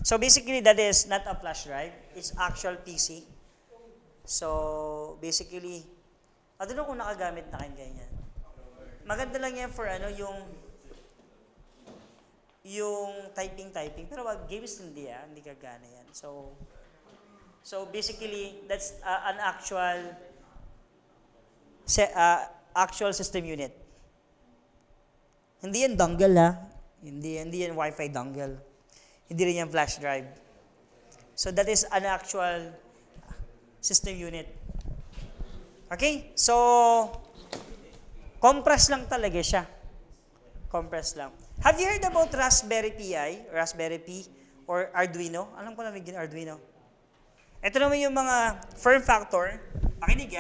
So basically, that is not a flash drive. It's actual PC. So basically, I don't know kung nakagamit na kayo ganyan. Maganda lang yan for yung typing, pero wag games hindi gagana yan. So basically, that's an actual system unit. Hindi yan dongle Hindi yan Wi-Fi dongle. Hindi rin yan flash drive. So that is an actual system unit. Okay? So compress lang talaga siya. Compress lang. Have you heard about Raspberry Pi, or Arduino? Alam ko na may Arduino. Ito naman yung mga form factor. Pakinig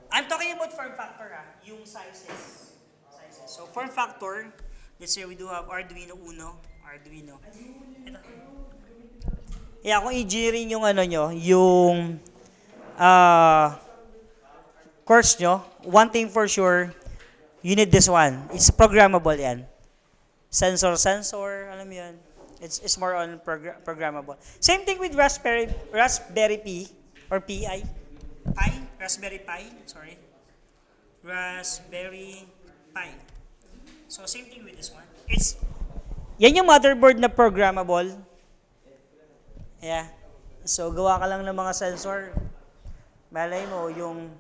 I'm talking about form factor yung sizes. So form factor, let's say we do have Arduino Uno, Arduino. Ito. Yeah, kung i-rin yung yung course nyo, one thing for sure, you need this one. It's programmable yan. Sensor, alam mo yan. It's more on programmable. Same thing with Raspberry Pi, or Pi. Raspberry Pi. So same thing with this one. Yan yung motherboard na programmable. Yeah. So gawa ka lang ng mga sensor. Malay mo yung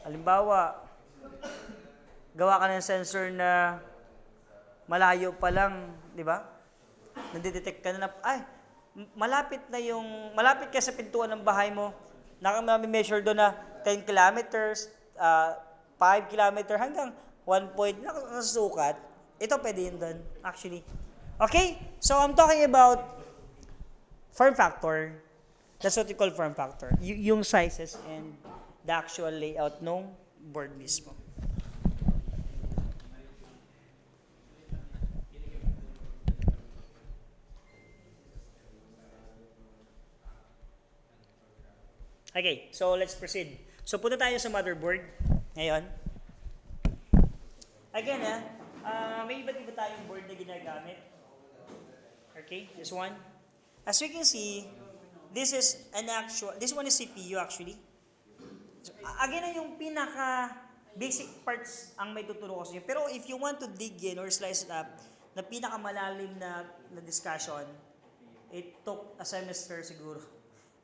halimbawa, gawa ka ng sensor na malayo pa lang, di ba? Nandidetect ka na malapit ka sa pintuan ng bahay mo, measure doon na 10 kilometers, 5 kilometer hanggang 1 point, nakasukat. Ito pwede yun doon, actually. Okay? So, I'm talking about form factor. That's what we call form factor. Yung sizes and the actual layout ng board mismo. Okay, so let's proceed. So punta tayo sa motherboard ngayon. Again, may iba't iba tayong board na ginagamit. Okay, this one. As you can see, this one is CPU actually. So, again, yung pinaka basic parts ang may tuturo ko sa inyo. Pero if you want to dig in or slice it up, na pinaka malalim na discussion, it took a semester siguro.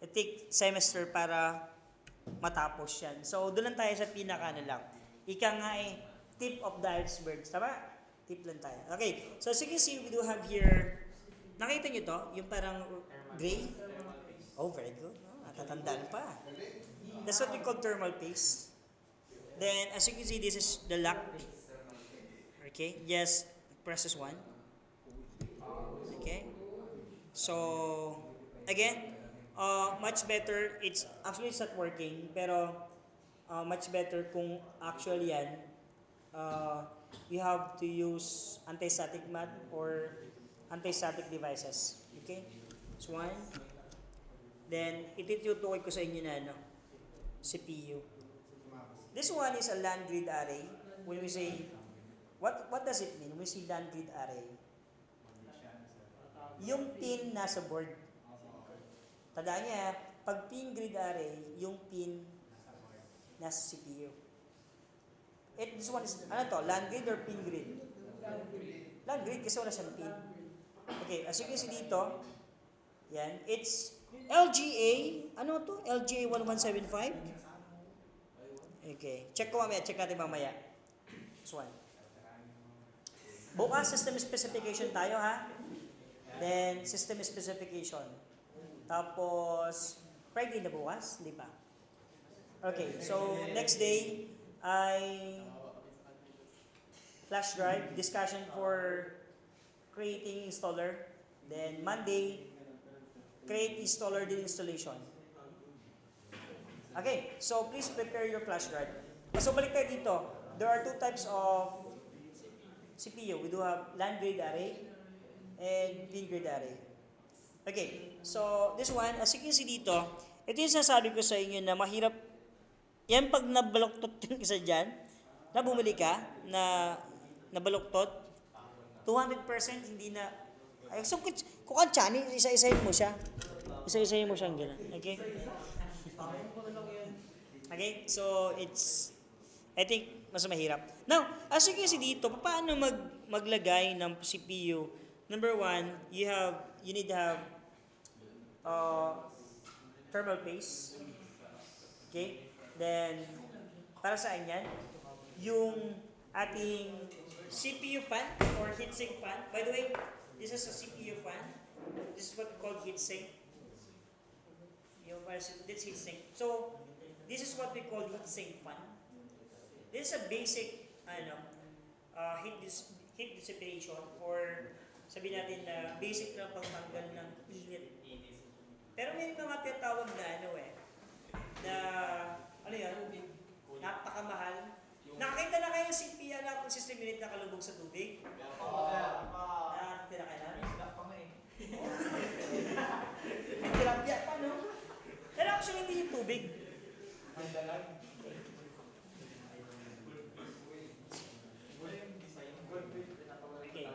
It take semester para matapos yan. So, doon lang tayo sa pinaka lang. Ika nga tip of the iceberg. Tama? Tip lang tayo. Okay. So, as you can see, we do have here, nakita nyo to? Yung parang gray? Oh, very good. Natatandaan pa. That's what we call thermal paste. Then, as you can see, this is the lock. Okay. Yes. Press this one. Okay. So, again, much better, it's not working, pero much better kung actually yan, you have to use anti-static mat or anti-static devices. Okay? So one. Then, itutukoy ko sa inyo na CPU. This one is a LAN grid array. When we say, what does it mean when we say LAN grid array? Yung pin nasa board. Tandaan niya, pag pin grid array, yung pin nasa CPU. This one is, LAN grid or pin grid? LAN grid kasi wala siyang pin. Okay, as you can see dito, yan, it's LGA, LGA 1175? Okay, check natin mamaya. This one. Bukas, system specification tayo Then, system specification. Tapos, Friday na bukas, di ba? Okay, so next day ay flash drive, discussion for creating installer. Then Monday, create installer din installation. Okay, so please prepare your flash drive. So balik tayo dito. There are two types of CPU. We do have LAN grid array and pin grid array. Okay, so this one, as you can see dito, Ito yung sinasabi ko sa inyo na mahirap, yan pag nabaluktot yung isa dyan, na bumili ka, na nabaluktot, 200% hindi na, ay, so kung ang tiyan, isa-isahin mo siya. Isa-isahin mo siyang gano'n. Okay? Okay? So, I think, mas mahirap. Now, as you can see dito, paano maglagay ng CPU? Number one, you need to have thermal paste. Okay? Then, para saan yan? Yung ating CPU fan or heatsink fan. By the way, this is a CPU fan. This is what we call heatsink. This heatsink. So, this is what we call heatsink fan. This is a basic heat dissipation or sabihin natin na basic na pagtanggal ng init. Pero may mga tinatawag na napakamahal. Nakakita na kayo si Pia na consistent minute na kalubog sa tubig? Nakakita na kayo namin? May tilapia pa, no? Pero actually hindi yung tubig. Okay.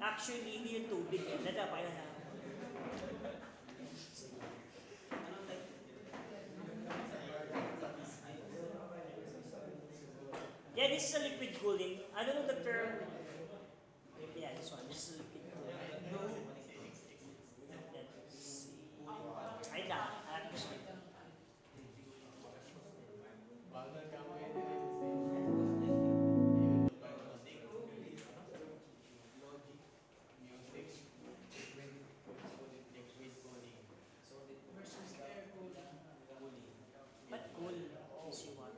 Actually hindi yung tubig. Natapay na. Yeah, this is a liquid cooling. I don't know the term. Yeah, this one. This is liquid cooling. Ay lang. This one. But cool is you want.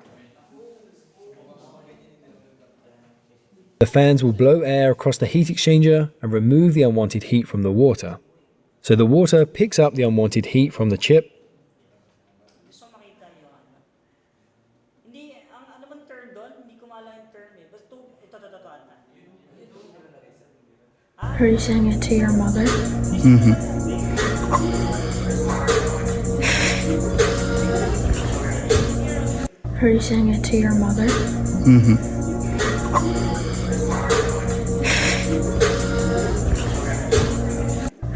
The fans will blow air across the heat exchanger and remove the unwanted heat from the water. So the water picks up the unwanted heat from the chip. Gusto makita nyo Hindi, ano bang term doon? Hindi ko maalala yung term eh. Basta ito. Are you saying it to your mother? Are you saying it to your mother?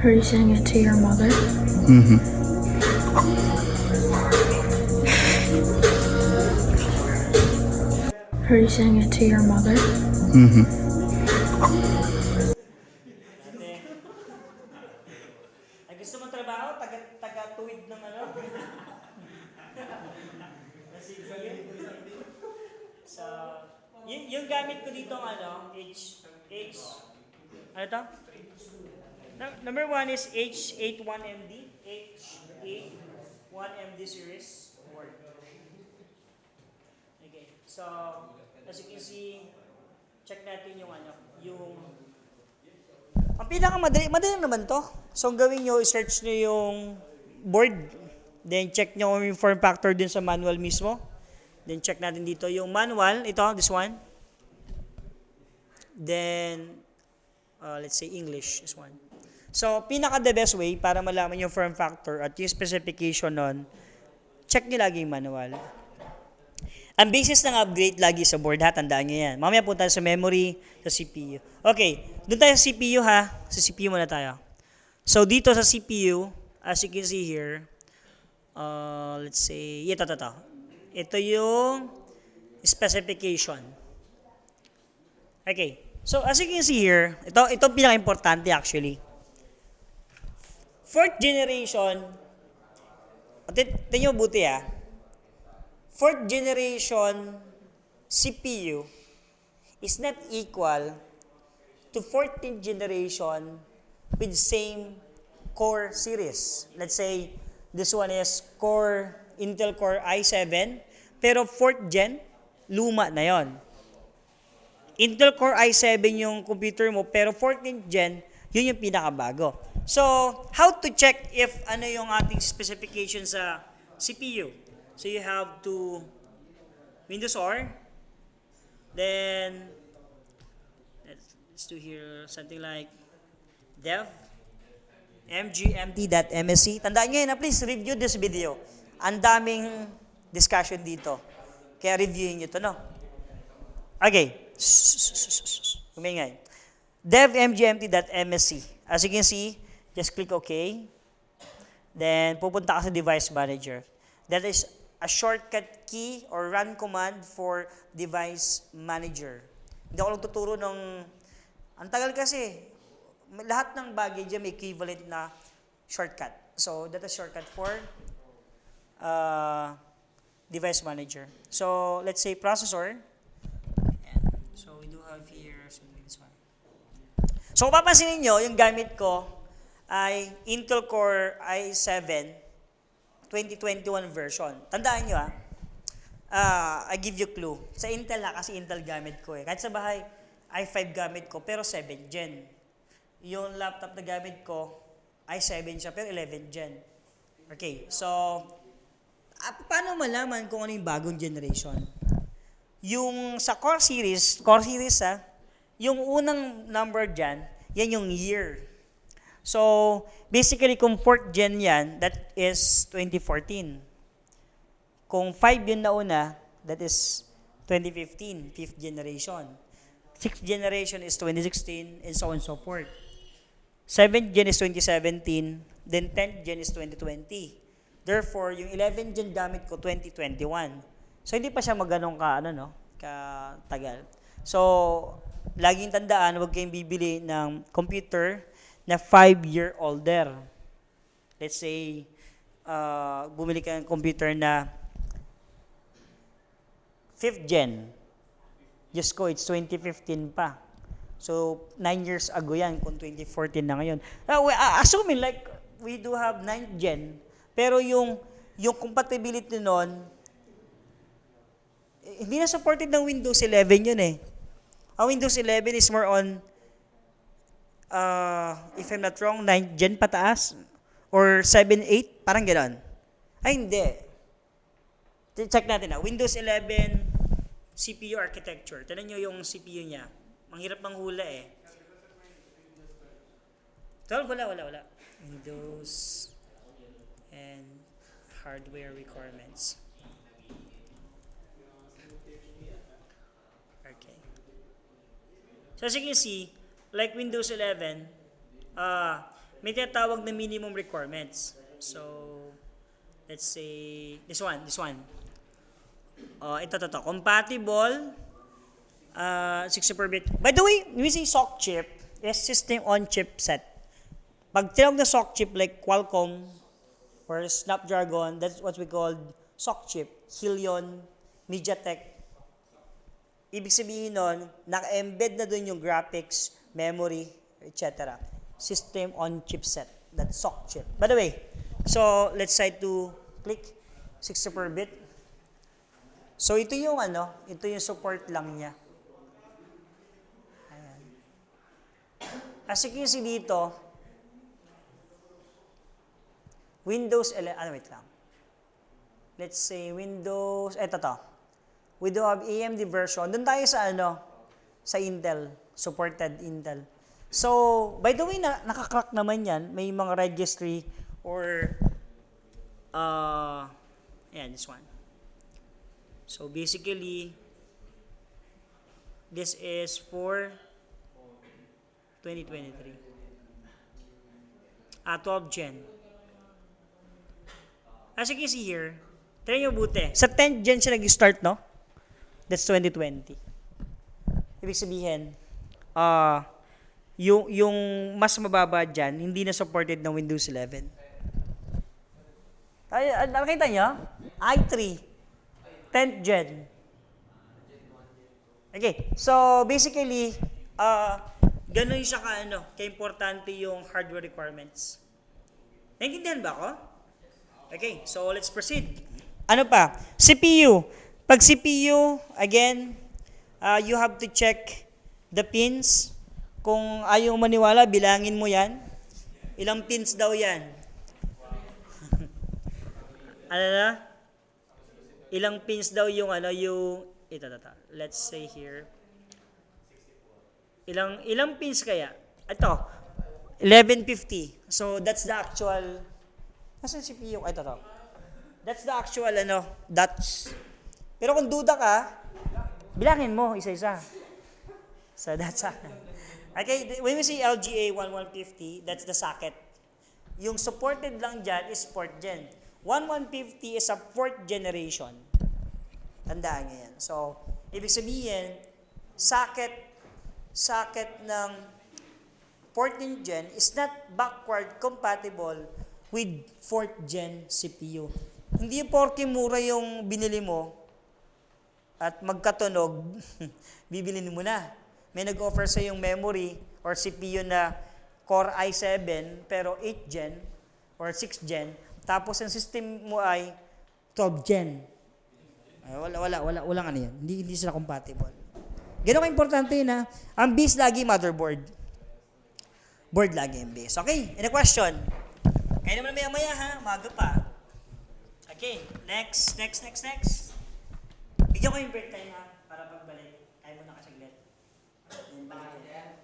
Are you saying it to your mother? Are you saying it to your mother? Ay, gusto mong trabaho? Taga-tuwid ng ano? So, yung gamit ko dito ano to? Number one is H81MD. H81MD series board. Okay. So, as you can see, check natin yung ang pinakamadali naman to. So, ang gawin nyo, search nyo yung board. Then, check nyo yung form factor dun sa manual mismo. Then, check natin dito yung manual. Ito, this one. Then, let's say English, this one. So, the best way para malaman yung form factor at yung specification nun, check nyo lagi yung manual. Ang basis ng upgrade lagi sa board ha, tandaan nyo yan. Mamaya punta tayo sa memory, sa CPU. Okay, doon tayo sa CPU ha. Sa CPU muna tayo. So, dito sa CPU, as you can see here, let's say, ito. Ito yung specification. Okay, so as you can see here, ito pinaka-importante actually. 4th generation, tingnan nyo buti 4th generation CPU is not equal to 14th generation with same core series. Let's say, this one is Intel Core i7, pero 4th gen, luma na yon. Intel Core i7 yung computer mo, pero 14th gen, yun yung pinakabago. So, how to check if ano yung ating specification sa CPU? So, you have to Windows R, then let's do here something like dev mgmt.msc. Tandaan nyo yun, please review this video. Ang daming discussion dito. Kaya reviewin nyo to, no? Okay. Kumingay. devmgmt.msc. As you can see, just click OK. Then, pupunta ka sa Device Manager. That is a shortcut key or run command for Device Manager. Hindi ako tuturo ng... Ang tagal kasi. Lahat ng bagay dyan may equivalent na shortcut. So, that is shortcut for Device Manager. So, let's say processor. Ayan. So, we do have here, so this one. So, kung papansinin nyo, yung gamit ko ay Intel Core i7 2021 version. Tandaan nyo I give you clue. Sa Intel kasi Intel gamit ko eh. Kahit sa bahay, i5 gamit ko, pero 7 Gen. Yung laptop na gamit ko, i7 siya, pero 11 Gen. Okay, so, paano malaman kung ano yung bagong generation? Yung sa Core series yung unang number dyan, yan yung year. So, basically, kung 4th gen yan, that is 2014. Kung 5 yun na una, that is 2015, 5th generation. 6th generation is 2016, and so on and so forth. 7th gen is 2017, then 10th gen is 2020. Therefore, yung 11th gen gamit ko, 2021. So, hindi pa siya maganong katagal. So, laging tandaan, huwag kayong bibili ng computer na 5 year older. Let's say, bumili ka ng computer na 5th gen. Just ko, it's 2015 pa. So, 9 years ago yan, kung 2014 na ngayon. Assuming like, we do have 9th gen, pero yung compatibility nun, hindi na supported ng Windows 11 yun eh. Ang Windows 11 is more on if I'm not wrong, 9th gen pataas or 7, 8, parang gano'n. Ay, hindi. Check natin Windows 11 CPU architecture. Tignan nyo yung CPU niya. Manghirap manghula eh. 12, wala. Windows and hardware requirements. Okay. So as you can see, like Windows 11, may tinatawag na minimum requirements. So, let's say, this one. Ito. Compatible, 64-bit. By the way, when we say SOC chip, is system on chip set. Pag tinawag na SOC chip like Qualcomm or Snapdragon, that's what we call SOC chip. Helion, MediaTek. Ibig sabihin nun, naka-embed na dun yung graphics, memory, etc. System on chipset. That's SOC chip. By the way, so let's try to click 64-bit. So ito yung support lang niya. Ayan. As you can see dito, Windows 11, wait lang. Let's say Windows, we do have AMD version. Doon tayo sa Intel, supported Intel. So, by the way, nakakrock naman yan. May mga registry or, this one. So, basically, this is for 2023. 12 gen. As you can see here, try nyo buti. Sa 10th gen siya nag-start, no? That's 2020. Ibig sabihin, yung mas mababa dyan, hindi na supported ng Windows 11. Nakita nyo? i3. 10th gen. Okay, so basically, ganun siya ka-importante yung hardware requirements. Naintindihan ba ako? Okay, so let's proceed. Ano pa? CPU. Pag CPU, again, you have to check the pins. Kung ayaw maniwala, bilangin mo yan. Ilang pins daw yan? Ilang pins daw yung ito. Let's say here. Ilang pins kaya? Ito, 1150. So that's the actual. Nasaan CPU? Ito. That's the actual, dots. Pero kung duda ka, bilangin mo isa-isa. So, that's okay, when we say LGA 1150, that's the socket. Yung supported lang dyan is 4th gen. 1150 is a 4th generation. Tandaan nyo yan. So, ibig sabihin, socket ng 14th gen is not backward compatible with 4th gen CPU. Hindi porke mura yung binili mo at magkatunog, bibilin mo na. May nag-offer sa yung memory or CPU na Core i7 pero 8th gen or 6th gen, tapos ang system mo ay 12th gen. Ay, walang ano yan. Hindi sila compatible. Ganun ka-importante yun ha. Ang base lagi motherboard. Board lagi yung base. Okay, any question? Kaya naman maya ha, maga pa. Okay, next. Bigyan ko yung break time ha, para pagbalik. Kaya mo na kasaglit. Ha? Ano yan?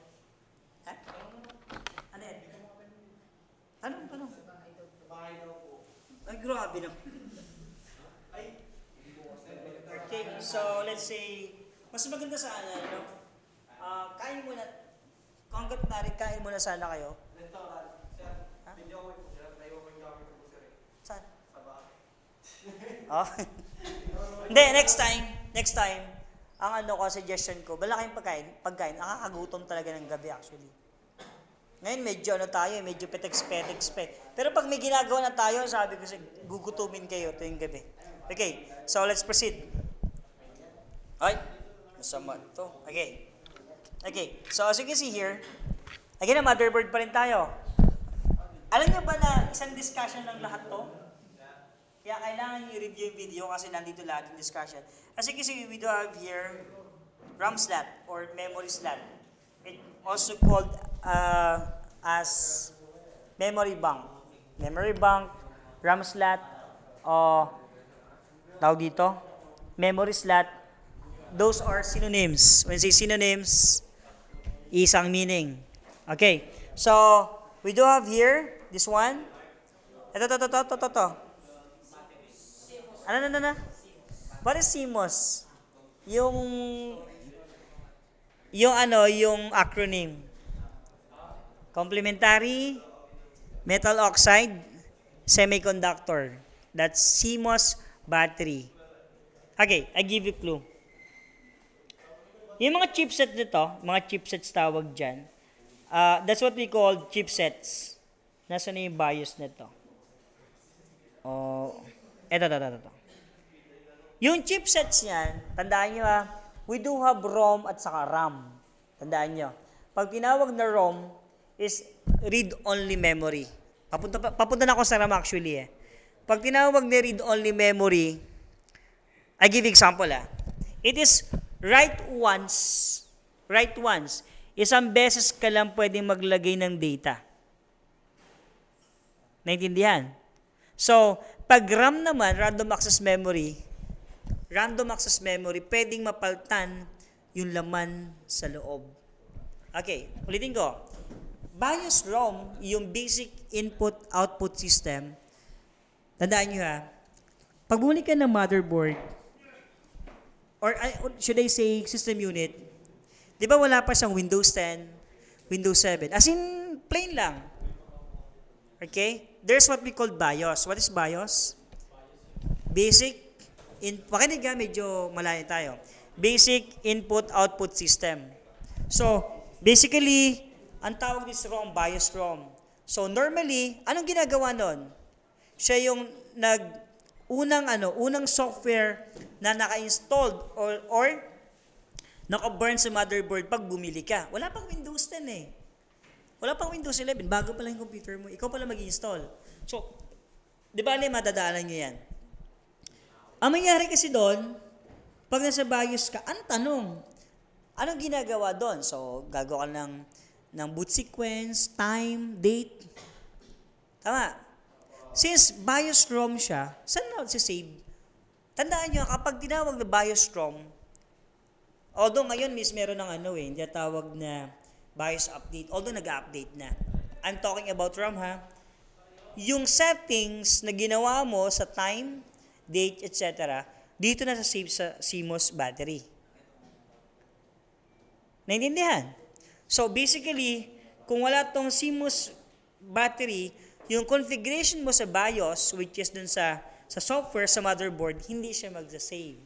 Tanong. Ay, grabe na. Okay, so let's say, mas maganda sana, kain muna, kung hanggat narin, kain muna sana kayo. Ha? Saan? Oh. Hindi, next time, ang suggestion ko, wala kayong pagkain, nakakagutom talaga ng gabi actually. Ngayon medyo petex pa. Pero pag may ginagawa na tayo, sabi ko, gugutumin kayo ito yung gabi. Okay, so let's proceed. Ay, masama ito. Okay, so as you can see here, again, motherboard pa rin tayo. Alam niyo ba na isang discussion ng lahat to? Kaya kailangan i-review yung video kasi nandito lahat yung discussion. As you can see, we do have here RAM slot or memory slot. It also called as memory bank. Memory bank, RAM slot, tawag dito, memory slot. Those are synonyms. When you say synonyms, isang meaning. Okay, so we do have here this one. Ito. Ano? What is CMOS? Yung acronym. Complementary metal oxide semiconductor. That's CMOS battery. Okay, I give you clue. Yung mga chipset nito, mga chipsets tawag dyan, that's what we call chipsets. Nasaan na yung BIOS nito? Ito. Yung chipsets niyan, tandaan nyo we do have ROM at saka RAM. Tandaan nyo. Pag tinawag na ROM is read-only memory. Papunta na ako sa RAM actually Pag tinawag na read-only memory, I give example It is write once. Isang beses ka lang pwedeng maglagay ng data. Naintindihan? So, pag RAM naman, random access memory, pwedeng mapaltan yung laman sa loob. Okay, ulitin ko. BIOS ROM, yung basic input-output system, tandaan nyo pag bumili ka ng motherboard, or should I say system unit, di ba wala pa siyang Windows 10, Windows 7, as in plain lang. Okay? There's what we call BIOS. What is BIOS? Pakinig medyo malayo tayo. Basic Input-Output System. So, basically, ang tawag this ROM, BIOS ROM. So, normally, anong ginagawa nun? Siya yung unang software na naka-installed or naka-burn sa motherboard pag bumili ka. Wala pang Windows 10 Wala pang Windows 11, bago pa lang yung computer mo, ikaw pala mag-install. So, di ba madadaanan nyo yan? Ang mangyari kasi doon, pag nasa BIOS ka, ang tanong, anong ginagawa doon? So, gagawa ka ng boot sequence, time, date. Tama. Since BIOS ROM siya, saan na save? Tandaan nyo, kapag tinawag na BIOS ROM, although ngayon meron ng hindi tawag na BIOS update, although nag-update na. I'm talking about RAM Yung settings na ginawa mo sa time, date, etc., dito na sa save sa CMOS battery. Naintindihan? So basically, kung wala tong CMOS battery, yung configuration mo sa BIOS, which is dun sa software, sa motherboard, hindi siya magsa-save.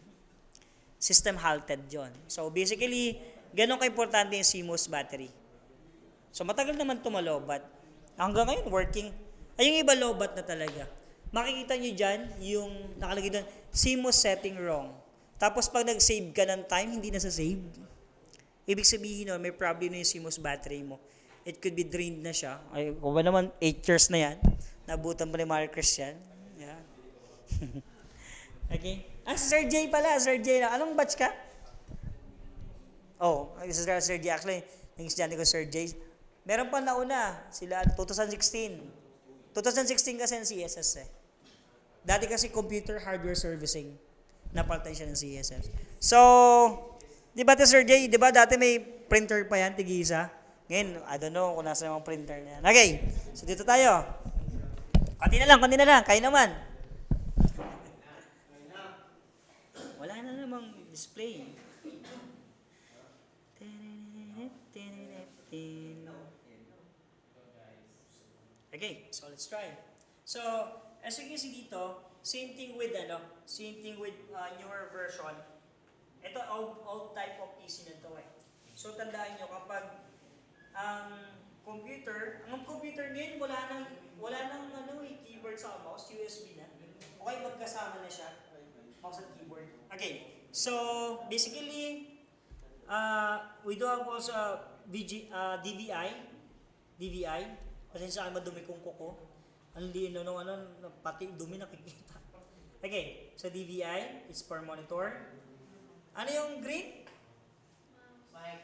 System halted yon. So basically, ganun ka-importante yung CMOS battery. So matagal naman tumalobat. Hanggang ngayon, working. Ay, yung iba lobat na talaga. Makikita nyo dyan, yung nakalagay doon, CMOS setting wrong. Tapos pag nag-save ka ng time, hindi na sa-save. Ibig sabihin may problem na yung CMOS battery mo. It could be drained na siya. Ay, kung ba naman, 8 years na yan. Nabutan pa ni Mario Christian. Yeah. Okay. Si Sir J pala. Sir J, anong batch ka? Oh, this is Sir J. Actually, yung estudyante ko, Sir J. Meron pa nauna. Sila, 2016. 2016 kasi ng CSS eh. Dati kasi computer hardware servicing. Napalitan siya ng CSS. So, di ba Sir J, di ba dati may printer pa yan, tig-isa? Ngayon, I don't know kung nasa yung printer na yan. Okay, so dito tayo. Konti na lang, kayo naman. Wala na namang display. Okay, so let's try. So, as you can see dito, same thing with newer version. Ito, old type of PC na to eh. So, tandaan nyo, kapag ang computer ngayon, wala nang keyboard sa mouse, USB na. Okay, magkasama na siya, mouse at keyboard. Okay, so, basically, we do have also DVI. Pasensya kayo madumi kong kuko. Pati dumi nakikita. Okay, so DVI is for monitor. Ano yung green? Mic.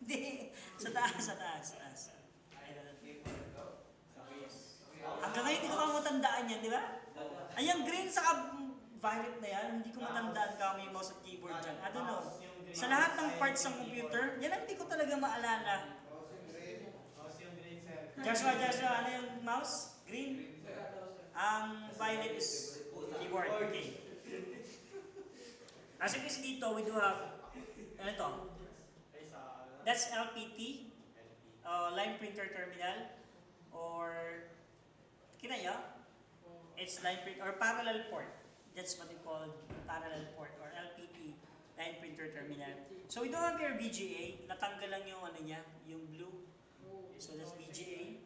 Hindi. Sa taas. Hanggang ngayon, hindi ko pa matandaan yan, di ba? Ay, yung green sa violet na yan, hindi ko matandaan kami yung mouse at keyboard dyan. I don't know. Sa lahat ng parts ng computer, yan ang hindi ko talaga maalala. Joshua, ano yung mouse? Green? Ang violet is keyboard. Okay. As you can see dito, we do have, ano to? That's LPT, line printer terminal, or, kinaya? It's line print, or parallel port. That's what we call parallel port, or LPT, line printer terminal. So we do have here VGA, natanggal lang yung yung blue. So that's VGA.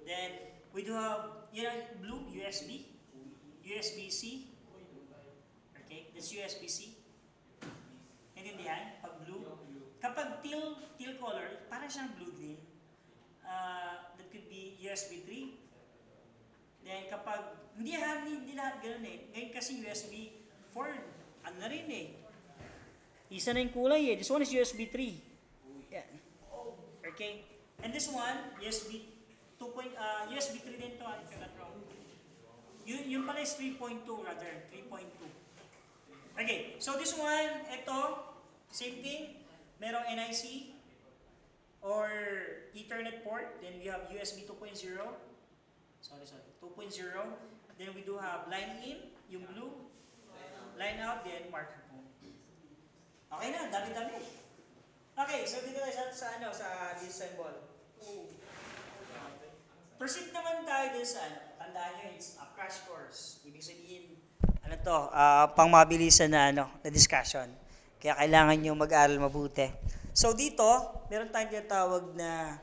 Then we do have blue USB-C. Okay, that's USB-C. Intindihan? Pag blue. Kapag teal color, parang siyang blue-green. That could be USB 3. Then kapag hindi lahat ganoon eh. Ngayon kasi USB 4, na rin eh. Isa na yung kulay eh. This one is USB 3. Yeah. Okay. And this one, USB 3 din to, if I'm not wrong. Yun pala is 3.2 rather, 3.2. Okay, so this one, ito, same thing. Merong NIC or Ethernet port. Then we have USB 2.0. Sorry, 2.0. Then we do have line in, yung blue. Line out, then microphone. Okay na, dami-dami. Okay, so dito tayo sa this symbol. Proceed naman tayo dun sa tandaan nyo, it's a crash course. Ibig sabihin, pang mabilisan na discussion. Kaya kailangan nyo mag-aral mabuti. So dito, meron tayong tinatawag na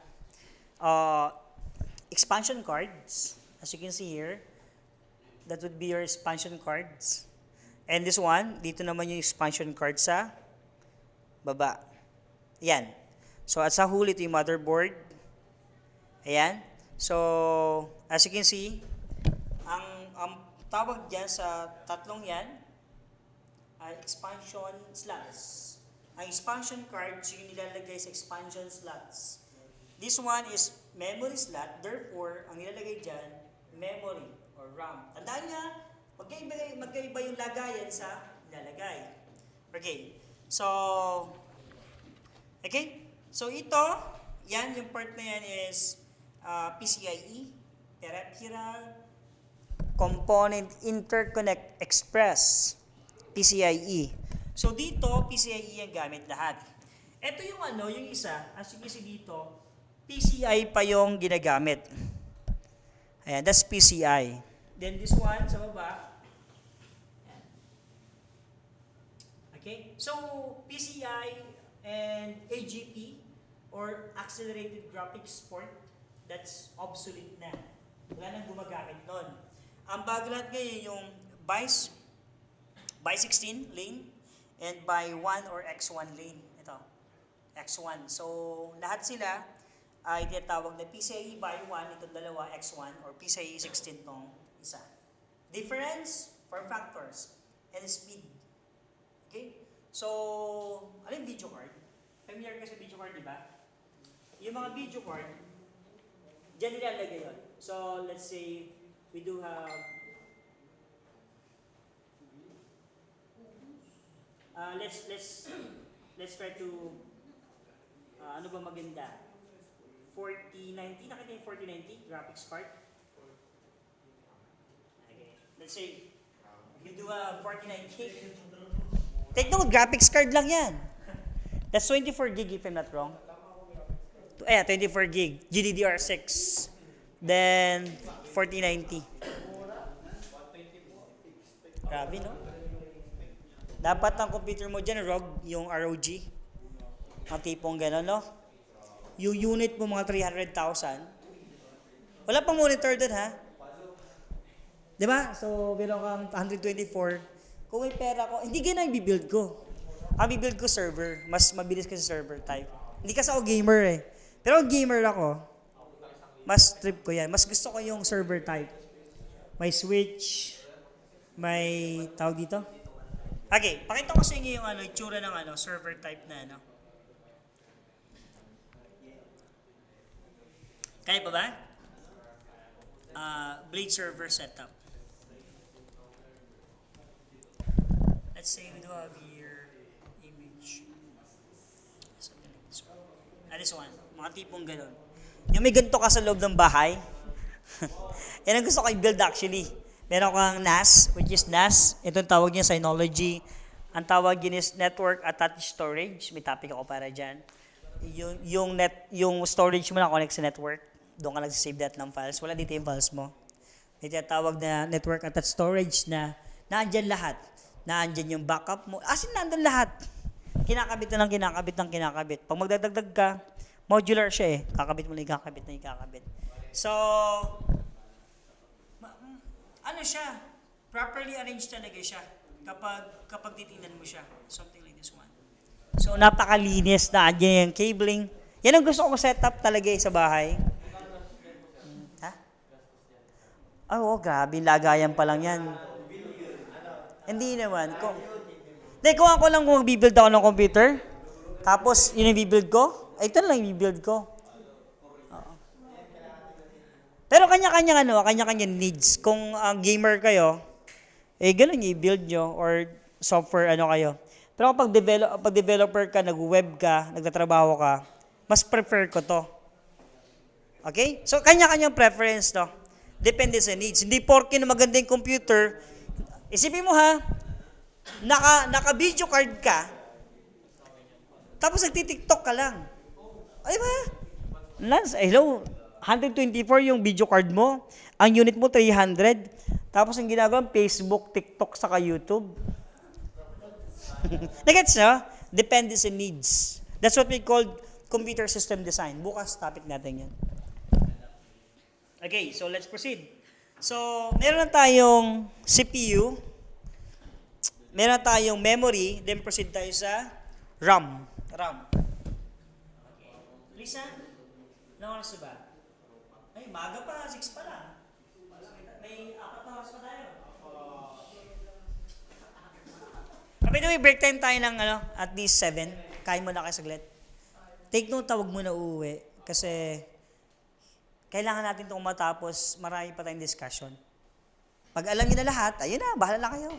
expansion cards. As you can see here, that would be your expansion cards. And this one, dito naman yung expansion card sa baba. Ayan. So at sa huli, ito yung motherboard. Ayan. So, as you can see, ang tawag dyan sa tatlong yan ay expansion slots. Ang expansion cards yung nilalagay sa expansion slots. This one is memory slot, therefore, ang nilalagay dyan, memory or RAM. Tandaan niya, magkaiba yung lagayan sa nilalagay. Okay. So ito, yung part na yan is PCIe, peripheral, Component Interconnect Express, PCIe. So dito, PCIe ang gamit lahat. Ito yung yung isa, as you can see dito, PCI pa yung ginagamit. Ayan, that's PCI. Then this one, sa baba. Ayan. Okay, so PCI and AGP, or Accelerated Graphics Port, that's obsolete na. Wala nang gumagamit nun. Ang bago lahat ngayon yung BICE 16 lane and by 1 or X1 lane. Ito, X1. So, lahat sila ay tinatawag na PCIe by 1, itong dalawa, X1, or PCIe 16 tong isa. Difference, form factors, and speed. Okay? So, ano yung video card? Familiar ka sa video card, di ba? Yung mga video card, dyan nilalagay yun. So, let's say, we do have let's try to ano ba maganda? 4090, nakita yung 4090 graphics card. Okay. Let's say we do a 4090. Take note, graphics card lang yan. That's 24 gig if I'm not wrong. 24 gig, GDDR6. Then 4090. Grabe, no? Dapat ang computer mo dyan, yung ROG. Ang tipong gano'n, no? Yung unit mo mga 300,000. Wala pang monitor dun, ha? Diba? So, meron kang 124. Kung may pera ko, hindi ganun yung bibuild ko. Ang bibuild ko server. Mas mabilis kasi server type. Hindi kasi ako gamer eh. Pero gamer ako, mas trip ko yan. Mas gusto ko yung server type. May switch, may tawag dito. Okay, pakita ko sa inyo yung itsura ng server type na Kaya pa ba? Blade server setup. Let's say we do have here image. Something like this one. This one. Mga tipong ganun. Yung may ganito ka sa loob ng bahay. Yan ang gusto ko i-build actually. Meron kang NAS, which is NAS. Ito ang tawag niya Synology. Ang tawag niya is Network Attached Storage. May topic ako para dyan. Yung storage mo na connect sa network. Doon ka nagsisave that ng files. Wala dito yung files mo. May tinatawag na Network Attached Storage na naandyan lahat. Naandyan yung backup mo. As in, nandun lahat. Kinakabit na lang, kinakabit. Pag magdadagdag ka, modular siya eh. Kakabit mo na ikakabit. So, siya? Properly arranged talaga siya kapag titingnan mo siya. Something like this one. So, napakalinis na andyan yung cabling. Yan ang gusto ko setup talaga sa bahay. Ha? Oo, grabe. Lagayan pa lang yan. Hindi naman. Kung ako lang kung mag-build ako ng computer, tapos yun yung build ko, ito lang yung build ko. Pero kanya-kanya needs. Kung gamer kayo, ganun yung i-build nyo or software kayo. Pero kapag developer ka, nag-web ka, nagtatrabaho ka, mas prefer ko to. Okay? So, kanya-kanyang preference, no? Depende sa needs. Hindi porke na maganda yung computer, isipin mo ha, naka-video card ka, tapos nagtitiktok ka lang. Ay ba? Lance, hello, 124 yung video card mo, ang unit mo 300, tapos ang ginagawa Facebook, TikTok, saka YouTube. Nagets nyo? Depende sa needs. That's what we call computer system design. Bukas topic natin yan. Okay, so let's proceed. So, meron na tayong CPU, meron na tayong memory, then proceed tayo sa RAM. Okay. Lisa, ano oras ba? Ay, maga pa, 6 pa lang. May 4 na oras pa tayo. Kapag may break time tayo ng at least 7, kain mo na kayo saglit. Take note, tawag mo na uuwi. Kasi, kailangan natin itong matapos, marami pa tayong discussion. Pag alam niyo na lahat, ayun na, bahala na kayo.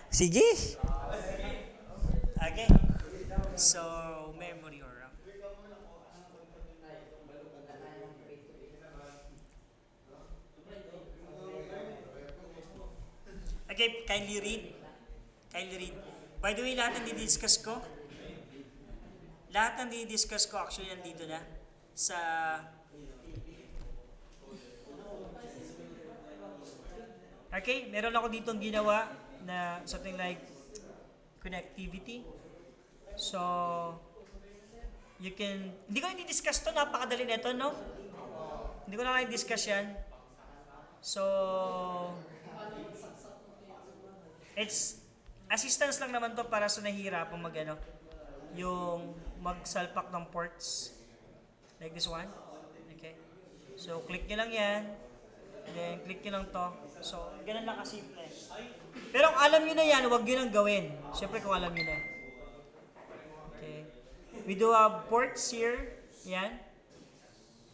Sige. Okay. So, memory or RAM. Okay, kindly read. Kindly read. By the way, lahat ng didiscuss ko, actually nandito na sa okay, meron ako ditong ginawa na something like connectivity. So, you can, hindi ko na i-discuss to, napakadali nito, no? Hindi ko na i-discuss yan. So, it's, assistance lang naman to para sa nahihirapang yung magsalpak ng ports. Like this one. Okay. So, click nyo lang yan. Then, click nyo lang to. So, ganun lang kasimple. Pero kung alam nyo na yan, huwag nyo nang gawin. Siyempre kung alam nyo na. Okay. We do have ports here. Yan.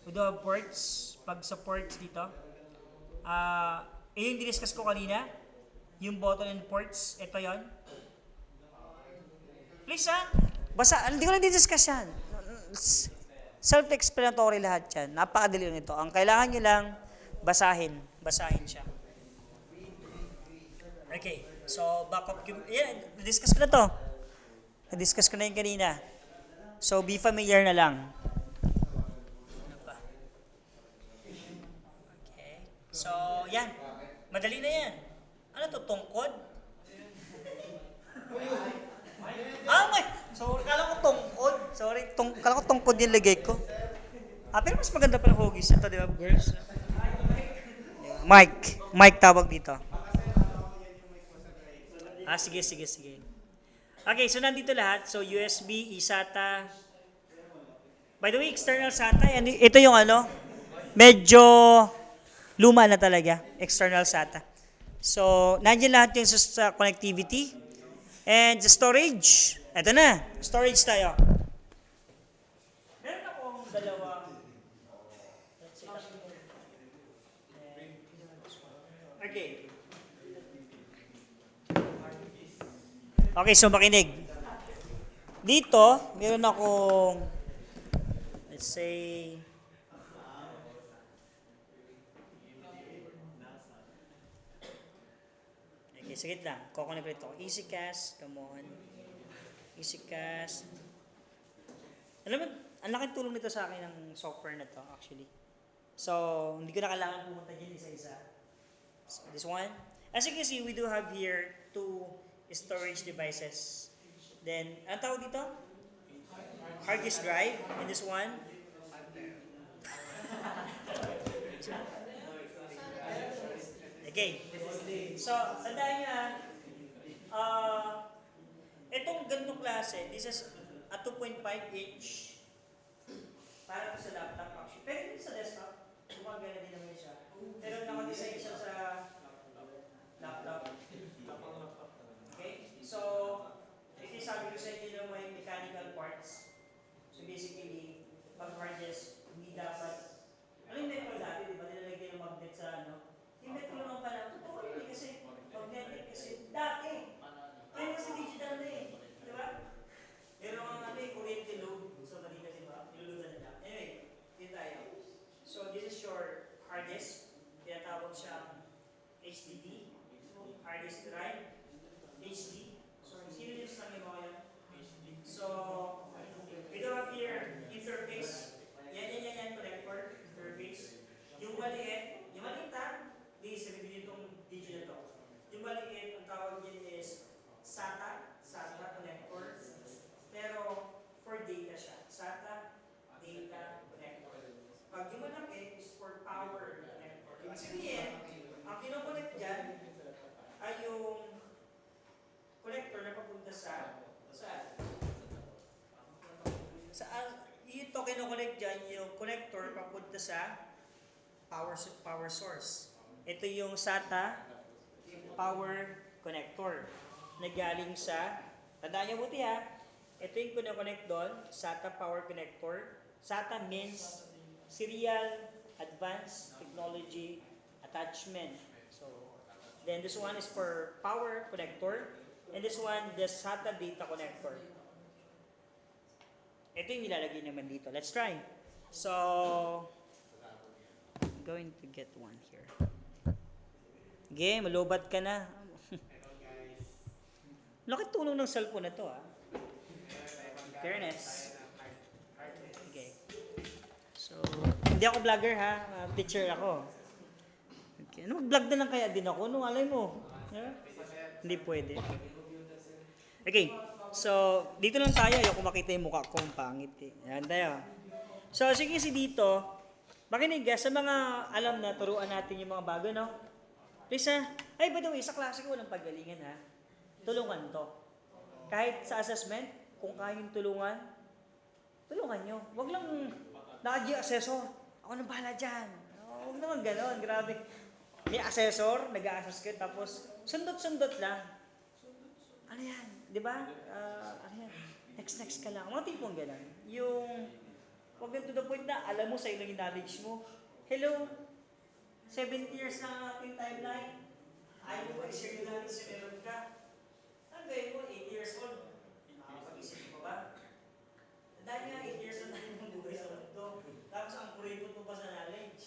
We do have ports. Pag sa ports dito. Yung diniscuss ko kanina. Yung button and ports. Ito yon. Please basta, hindi ko na discuss yan. Self-explanatory lahat yan. Napakadali nito. Ang kailangan nyo lang, basahin siya. Okay, so backup, na-discuss ko na to. Na-discuss ko na yung kanina. So, be familiar na lang. Ano pa? Okay, so, yan. Madali na yan. Ano to, tungkod? May! Sorry, kala ko tungkod. Kala ko tungkod yung lagay ko. Pero mas maganda pa ng hugis ito, di ba, girls? Mike tawag dito. Sige. Okay, so nandito lahat. So, USB, eSATA. By the way, external SATA. Ito yung medyo luma na talaga. External SATA. So, nandiyan lahat yung sa connectivity. And the storage. Ito na. Storage tayo. Meron akong dalawang. Okay. Okay, so makinig. Dito, meron akong, let's say, okay, sige lang. Kukunin ko ito. EasyCast, come on. EasyCast. Alam mo, ang laking tulong nito sa akin ng software na to, actually. So, hindi ko na kailangan pumunta dyan isa-isa. So, this one. As you can see, we do have here two storage devices. Then, ang tawag dito? Hard disk drive. And this one. Okay. So, tandaan nyo itong ganitong klase, this is a 2.5 inch para sa laptop actually. Pero din sa desktop, gumagana din naman siya. Pero nakadesign siya sa laptop. Okay? So, ito sabi ko sa inyo na may mechanical parts. So basically, pag hard disk, hindi dapat, yung metro dati, di ba, nilalagay ng magnet sa yung metro naman pala, totoo yun kasi, magnetic kasi, dati, kaya kasi digital na di ba? Pero ang kuryente load, so mali na di ba, nilulugan na lang. Anyway, dito tayo. So this is your hard disk, tinatawag siyang HDD, hard disk drive, HD. So, synonyms lang yung mga yan. So, we do have here interface. Yan, connector, interface. Yung maliit please, sabihin din itong digit na to. Yung maliit, ang tawag din is SATA connector. Pero, for data siya. SATA data connector. Pag yung malaki is for power connector. Ibig sabihin, ang kinoconnect dyan ay yung connector na papunta saan? Ito kinoconnect dyan yung connector papunta sa power source. Ito yung SATA power connector na galing sa, tandaan niyo buti ito yung kinoconnect doon, SATA power connector. SATA means Serial Advanced Technology Attachment. So, then this one is for power connector, and this one, the SATA data connector. Ito yung nilalagay naman dito. Let's try. So, I'm going to get one here. Okay, malubat ka na. Laki tulong ng cellphone na to, ah. Fairness. Okay. So, hindi ako vlogger, ha? Teacher ako. Okay. Ano, mag-vlog na lang kaya din ako? Ano, alay mo? Yeah? Hindi pwede. Okay. So, dito lang tayo. Ayoko makita yung mukha ko. Ang pangit, eh. Yan tayo. So, sige si dito. Makinig, sa mga alam na turuan natin yung mga bago, no? Please, ha? Ay, by the way, sa klase ko walang pagalingan, ha? Tulungan to. Kahit sa assessment, kung kayong tulungan nyo. Huwag lang nag-assessor. Ako nang bahala dyan. Huwag naman ganon, grabe. May assessor, nag-a-assess kayo, tapos sundot-sundot lang. Ano yan? Di ba? Ano yan? Next ka lang. Mga tipong ganon. Yung, huwag lang to the point na alam mo sa'yo lang yung knowledge mo. Hello? 7 years na ang ating timeline. Ayaw mo ba-share yung knowledge na meron ka? Ang gawin mo, 8 years old. Nakakapag-isip mo ba? Dahil nga 8 years old na yung buhay sa mundo. Tapos ang kuripot mo pa sa knowledge.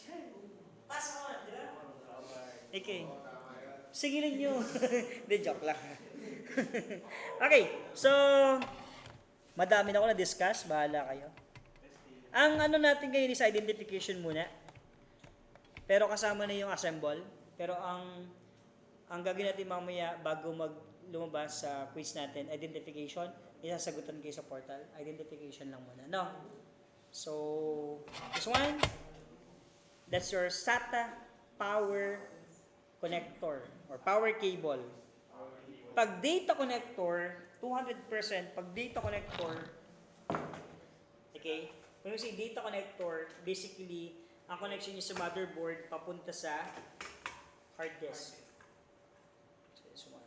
Pass on, di ba? Okay. Sigilan nyo. Hindi, joke lang. Okay, so, madami na ako na-discuss. Bahala kayo. Ang ano natin ngayon is identification muna. Pero kasama na yung assemble. Pero ang gagawin natin mamaya bago lumabas sa quiz natin, identification, isasagutan kayo sa portal. Identification lang muna. No? So, this one, that's your SATA power connector or power cable. Pag data connector, 200%, pag data connector, okay, when you say data connector, basically, ang connection niya sa motherboard papunta sa hard disk. So, this one.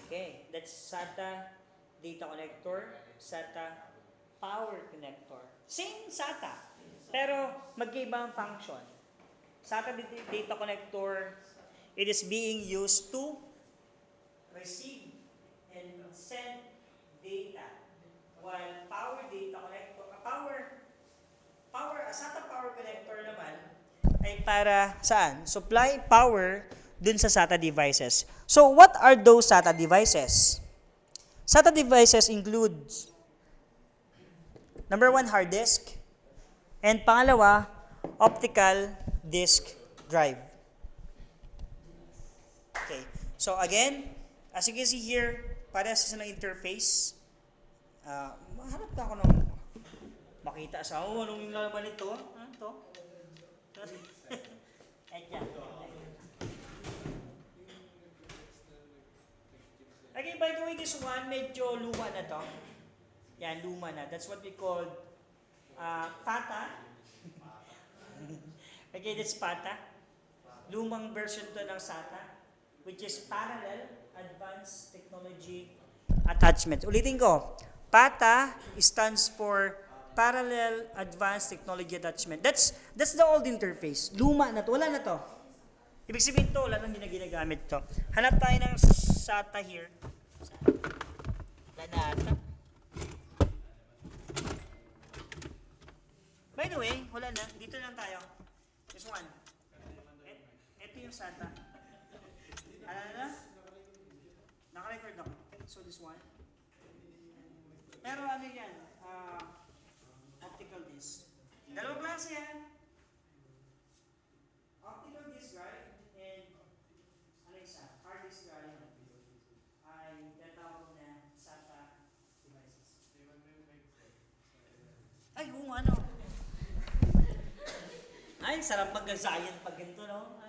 Okay, that's SATA data connector, SATA power connector. Same SATA, pero magkaiba ang function. SATA data connector, it is being used to receive and send data, while power data connector, SATA power connector naman ay para saan? Supply power dun sa SATA devices. So, what are those SATA devices? SATA devices includes number 1, hard disk, and pangalawa, optical disk drive. Okay. So, again, as you can see here, para sa isang interface, mahanap na ako ng makita sa anong yung laman nito? Ano to? Ayan. Okay, by the way, this one, medyo luma na to. Yan, luma na. That's what we call PATA. Okay, that's PATA. Lumang version to ng SATA, which is Parallel Advanced Technology Attachment. Ulitin ko, PATA stands for Parallel Advanced Technology Attachment. That's the old interface. Luma na to. Wala na to. Ibig sabihin to, wala nang ginagamit to. Hanap tayo ng SATA here. Wala na ata. By the way, wala na. Dito lang tayo. This one. Ito yung SATA. Ano na? Naka-record ako. So this one. Pero ano yan? Optical disc. Dalawang klase yan. Optical disc drive and ano isa? Hard disk drive ay tinatawag na SATA devices. Ay, kung ano. Ay, sarap mag-giant pag ganito, no?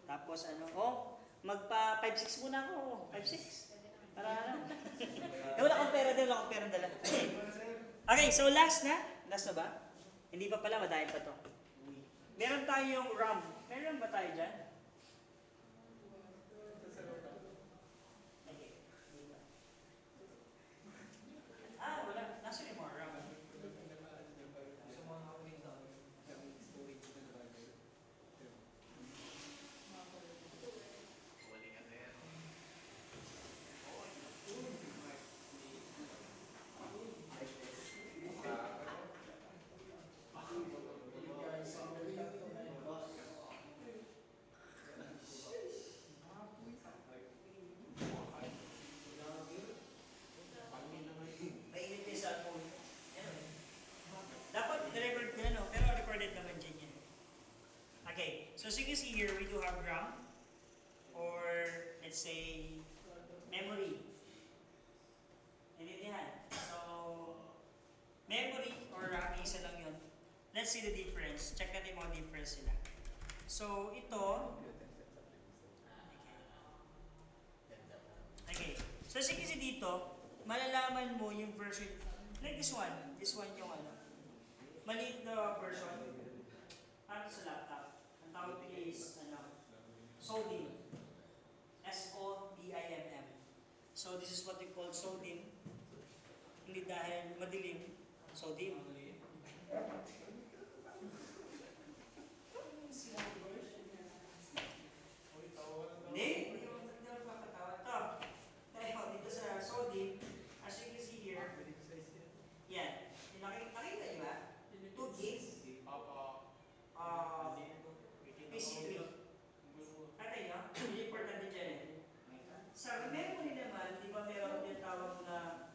Tapos ano, magpa 5-6 muna ako. 5-6. Para ano? Wala akong pera dala. Okay, so last na. Last na ba? Hindi pa pala, madami pa to. Meron tayong RAM. Meron ba tayo dyan? Wala. Nasa yung mga RAM? as you can see here, we do have RAM, or let's say, memory. Intindihan? So, memory or RAM, isa lang yun. Let's see the difference. Check natin yung mga difference nila. So, ito, okay. So, as you can see dito, malalaman mo yung version, like this one yung ano, maliit na version, para sa laptop. Ang tawag is, SODIMM. SODIMM. So, this is what we call SODIMM. Hindi dahil madilim, SODIMM. Hindi ako papatawa. Ito. Tayo, dito sa SODIMM, as you can see here, yan. Nakita niyo ba? 2 gigs. PC3. Nakita niyo? Yung importante dyan eh. Sa memory naman, di ba meron yung tawag na,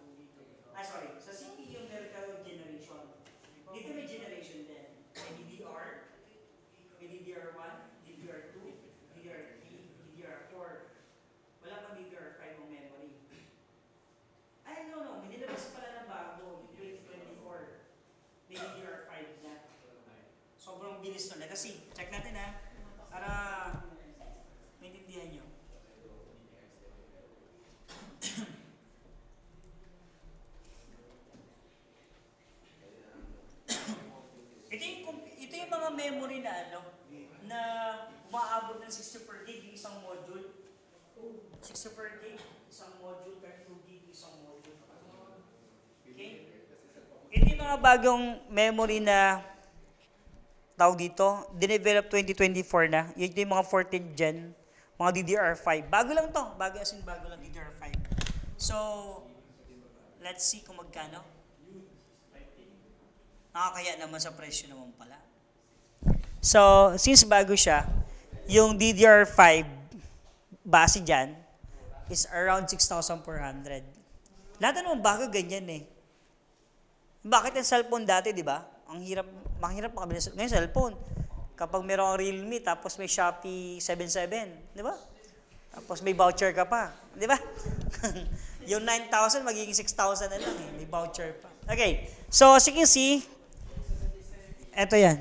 sa CPU meron tawag generation. Dito may generation din. May DDR, may DDR1, DDR2, DDR3, DDR4. Wala pang DDR5 ang memory. Ay, no. May nilabas pala na bago, yung 2024. May DDR5 na. Sobrang bilis nun. Kasi, check natin ha. Para maintindihan nyo. ito yung mga memory na na umaabot ng 64 gig yung isang module. 64 gig isang module, 32 gig isang module. Okay? Ito yung mga bagong memory na tawag dito, dinevelop 2024 na. Ito yung mga 14th gen, mga DDR5. Bago lang to. Bago lang DDR5. So, let's see kung magkano. Nakakaya naman sa presyo naman pala. So, since bago siya, yung DDR5 base dyan is around 6,400. Lahat na naman bago ganyan eh. Bakit yung cellphone dati, di ba? Mahirap makabili ngayon cellphone. Kapag meron kang Realme, tapos may Shopee 77, di ba? Tapos may voucher ka pa, di ba? Yung 9,000 magiging 6,000 na lang eh. May voucher pa. Okay, so as you can see, eto yan.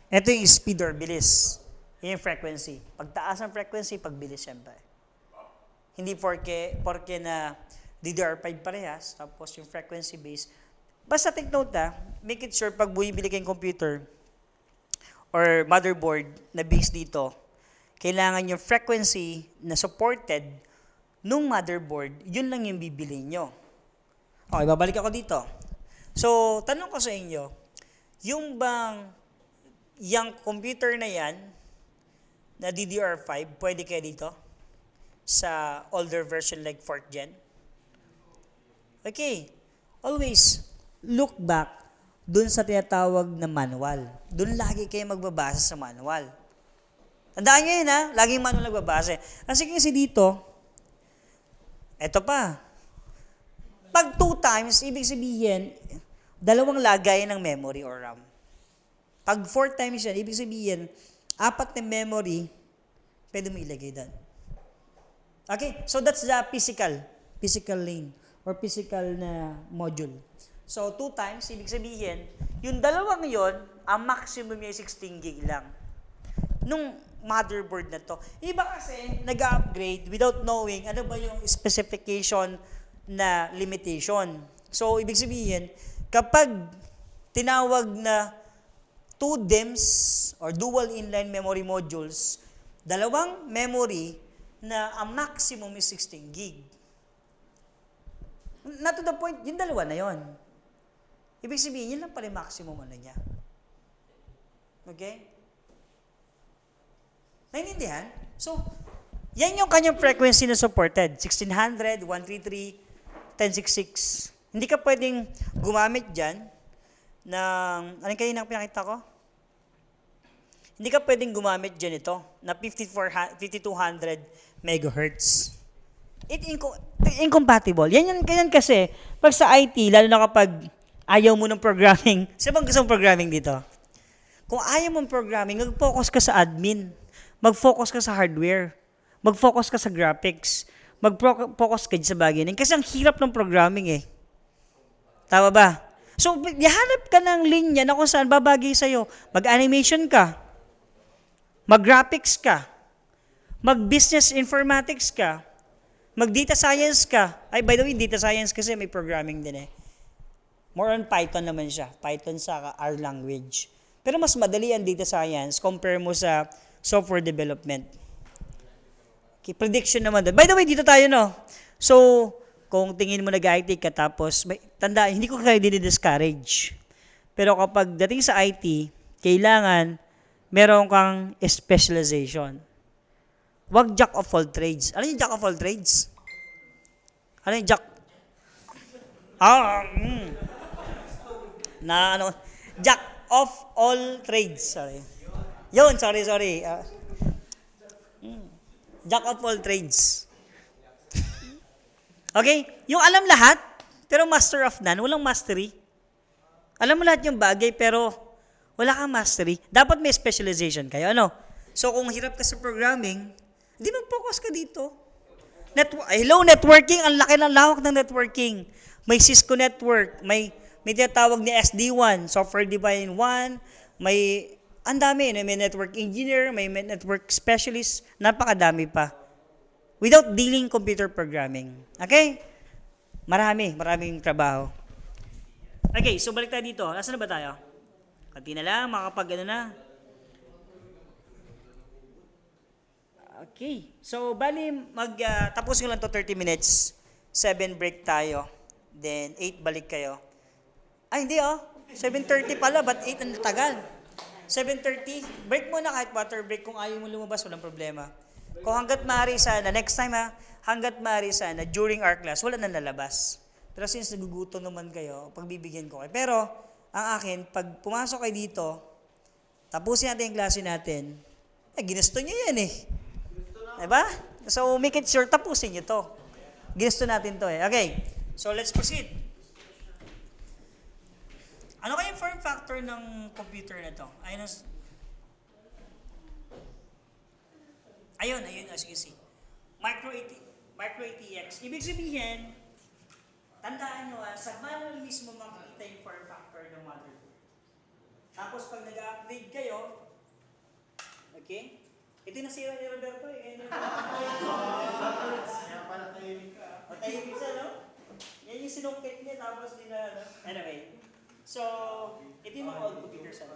Ito yung speed or bilis. Yung frequency. Pagtaas ng frequency, pagbilis syempre. Hindi porke na DDR5 parehas, tapos yung frequency base. Basta take note make it sure pag bumibili kayong computer or motherboard na base dito, kailangan yung frequency na supported nung motherboard, yun lang yung bibili nyo. Okay, babalik ako dito. So, tanong ko sa inyo, yung computer na yan, na DDR5, pwede kaya dito? Sa older version like 4th gen? Okay. Always, look back dun sa tinatawag na manual. Dun lagi kayo magbabasa sa manual. Tandaan nyo yun laging manual nagbabase. Kasi dito, eto pa. Pag 2 times, ibig sabihin, 2 lagayan ng memory or RAM. Pag 4 times yan, ibig sabihin, 4 na memory, pwede mo ilagay doon. Okay? So that's the physical lane or physical na module. So 2 times, ibig sabihin, yung 2 yon, ang maximum niya ay 16 gig lang. Nung motherboard na to. Iba kasi, nag-upgrade without knowing ano ba yung specification na limitation. So, ibig sabihin, kapag tinawag na 2 DIMMs or dual inline memory modules, 2 memory na ang maximum is 16 gig. Not to the point, yung 2 na yon. Ibig sabihin, yun lang pala yung maximum niya. Okay? Naintindihan? So, yan yung kanyang frequency na supported. 1600, 133, 1066. Hindi ka pwedeng gumamit dyan ng, anong kanina pinakita ko? Hindi ka pwedeng gumamit dyan ito na 5200 megahertz. Incompatible. Yan kasi, pag sa IT, lalo na kapag ayaw mo ng programming, saan bang gusto mong programming dito? Kung ayaw mong programming, mag-focus ka sa admin. Mag-focus ka sa hardware. Mag-focus ka sa graphics. Mag-focus ka sa bagay na yun. Kasi ang hirap ng programming eh. Tama ba? So, hanap ka ng linya na kung saan babagay sa'yo. Mag-animation ka. Mag-graphics ka. Mag-business informatics ka. Mag-data science ka. Ay, by the way, data science kasi may programming din eh. More on Python naman siya. Python sa R language. Pero mas madali ang data science compare mo sa software development. Okay, prediction naman doon. By the way, dito tayo, no? So, kung tingin mo nag-IT ka tapos, tanda, hindi ko kayo dinidiscourage. Pero kapag dating sa IT, kailangan meron kang specialization. Wag jack of all trades. Ano yung jack of all trades? Ano yung jack? Jack of all trades. Sorry. Yun, sorry. Jack of all trades. Okay? Yung alam lahat, pero master of none. Walang mastery. Alam mo lahat yung bagay, pero wala kang mastery. Dapat may specialization kayo. Ano? So, kung hirap ka sa programming, hindi mag-focus ka dito. Hello, networking. Ang laki ng lawak ng networking. May Cisco network. May tinatawag ni SD1, Software Defined 1. Ang dami. May network engineer, may network specialist. Napakadami pa. Without dealing computer programming. Okay? Maraming trabaho. Okay, so balik tayo dito. Nasaan na ba tayo? Kanti na lang, na. Okay. So, bali, tapos ko lang to 30 minutes. 7 break tayo. Then, 8 balik kayo. Ay, hindi 7:30 pala, but 8 ang tagal. 7:30, break muna kahit water break. Kung ayaw mo lumabas, walang problema. Kung hanggat maaari sana, next time hanggat maaari sana, during our class, wala na nalabas. Pero since nagugutom naman kayo, pagbibigyan ko kayo. Pero, ang akin, pag pumasok kayo dito, tapusin natin yung klase natin, ginusto nyo yan eh. Diba? So, make it sure, tapusin nyo to. Ginusto natin to eh. Okay, so let's proceed. Ano kayong form factor ng computer na to? Ayun, as you can see. Micro ATX. Ibig sabihin, tandaan nyo sa manual mismo makikita yung form factor ng motherboard. Tapos pag nag-upgrade kayo, okay? Ito nasira ni Roberto eh. Matahimik siya, no? Yan yung sinungkit niya, tapos anyway. So, ito yung mga old computer sa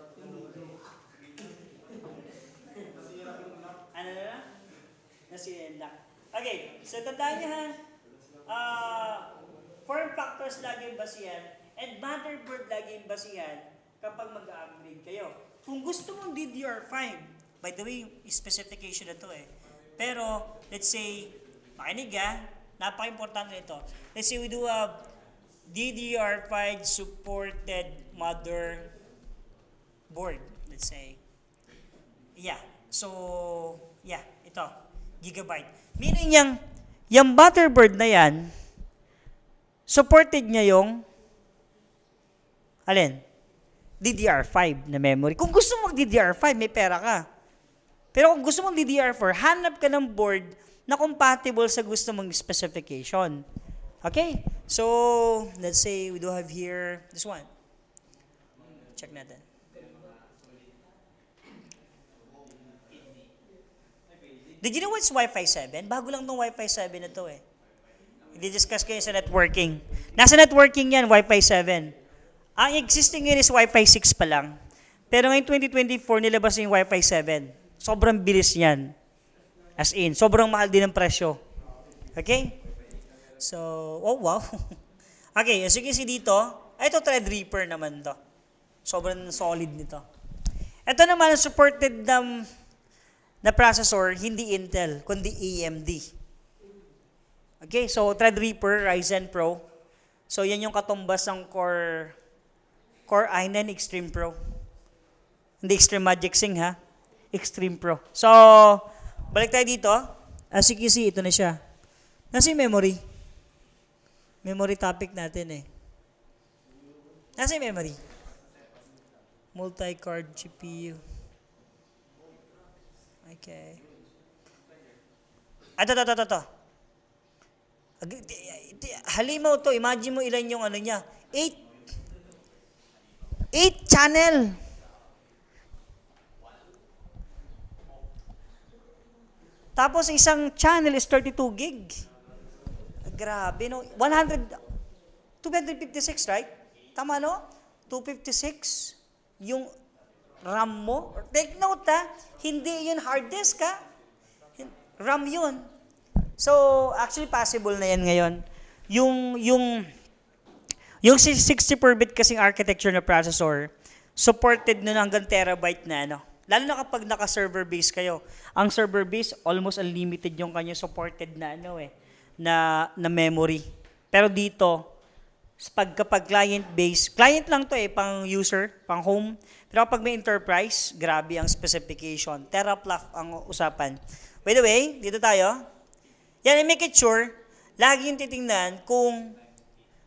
ano na? Nasira yung lock. Okay, so tandaan nyo form factors lagi yung basihan, and motherboard lagi yung basihan kapag mag-upgrade kayo. Kung gusto mong DDR5, by the way, specification na to eh. Pero, let's say, makinig napaka-importante nito. Let's say we do a DDR5 supported motherboard. Let's say. Ito. Gigabyte. Meaning yung motherboard na yan, supported niya yung DDR5 na memory. Kung gusto mo DDR5, may pera ka. Pero kung gusto mong DDR4, hanap ka ng board na compatible sa gusto mong specification. Okay? So, let's say we do have here this one. Check natin. Did you know what's Wi-Fi 7? Bago lang tong Wi-Fi 7 na to eh. I-discuss kayo sa networking. Nasa networking yan, Wi-Fi 7. Ang existing yun is Wi-Fi 6 pa lang. Pero ngayong 2024, nilabas yung Wi-Fi 7. Sobrang bilis yan. As in, sobrang mahal din ang presyo. Okay? So, oh wow. Okay, as you can see dito, ito Threadripper naman to. Sobrang solid nito. Ito naman, supported na processor, hindi Intel, kundi AMD. Okay, so Threadripper, Ryzen Pro. So, yan yung katumbas ng Core i9 Extreme Pro. Hindi Extreme Magic Sync Extreme Pro. So, balik tayo dito. As you can see, ito na siya. Nasa yung memory? Memory topic natin eh. Nasa yung memory? Multi-card GPU. Okay. Ito. Halimaw to, imagine mo ilan yung ano niya. 8 channel. Tapos isang channel is 32 gig. Grabe, no? 256, right? Tama, no? 256 yung RAM mo. Take note, ha? Hindi yun hard disk, ha? RAM yun. So, actually possible na yan ngayon. Yung 64-bit kasing architecture na processor, supported nun hanggang terabyte na, ano? Lalo na kapag naka-server base kayo. Ang server base, almost unlimited yung kanya supported na, na memory. Pero dito, kapag client base, client lang to pang user, pang home. Pero kapag may enterprise, grabe ang specification. Teraflop ang usapan. By the way, dito tayo. Yan, make it sure, lagi yung titingnan kung,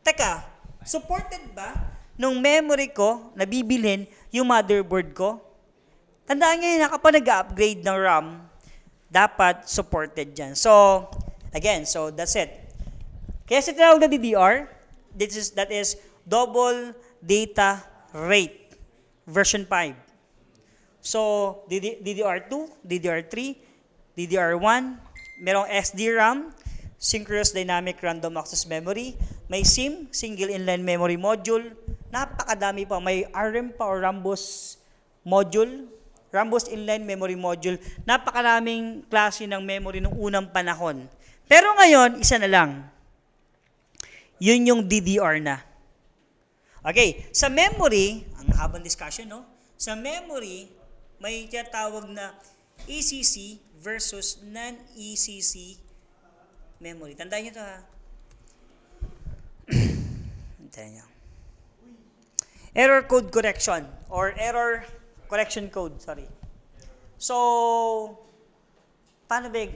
teka, supported ba nung memory ko na bibilhin yung motherboard ko? Tandaan nyo yun na kapag nag-upgrade ng RAM, dapat supported dyan. So, again, so that's it. Kaya sa tinawag na DDR, that is Double Data Rate, version 5. So, DDR2, DDR3, DDR1, merong SDRAM, Synchronous Dynamic Random Access Memory, may SIM, Single Inline Memory Module, napakadami pa, may RM pa o Rambus Module, Rambus Inline Memory Module, napakaraming klase ng memory nung unang panahon. Pero ngayon, isa na lang. Yun yung DDR na. Okay, sa memory, ang habang discussion, no? Sa memory, may tinatawag na ECC versus non-ECC memory. Tandaan nyo ito, ha? Tandaan nyo. Error code correction or error correction code, sorry. So, paano ba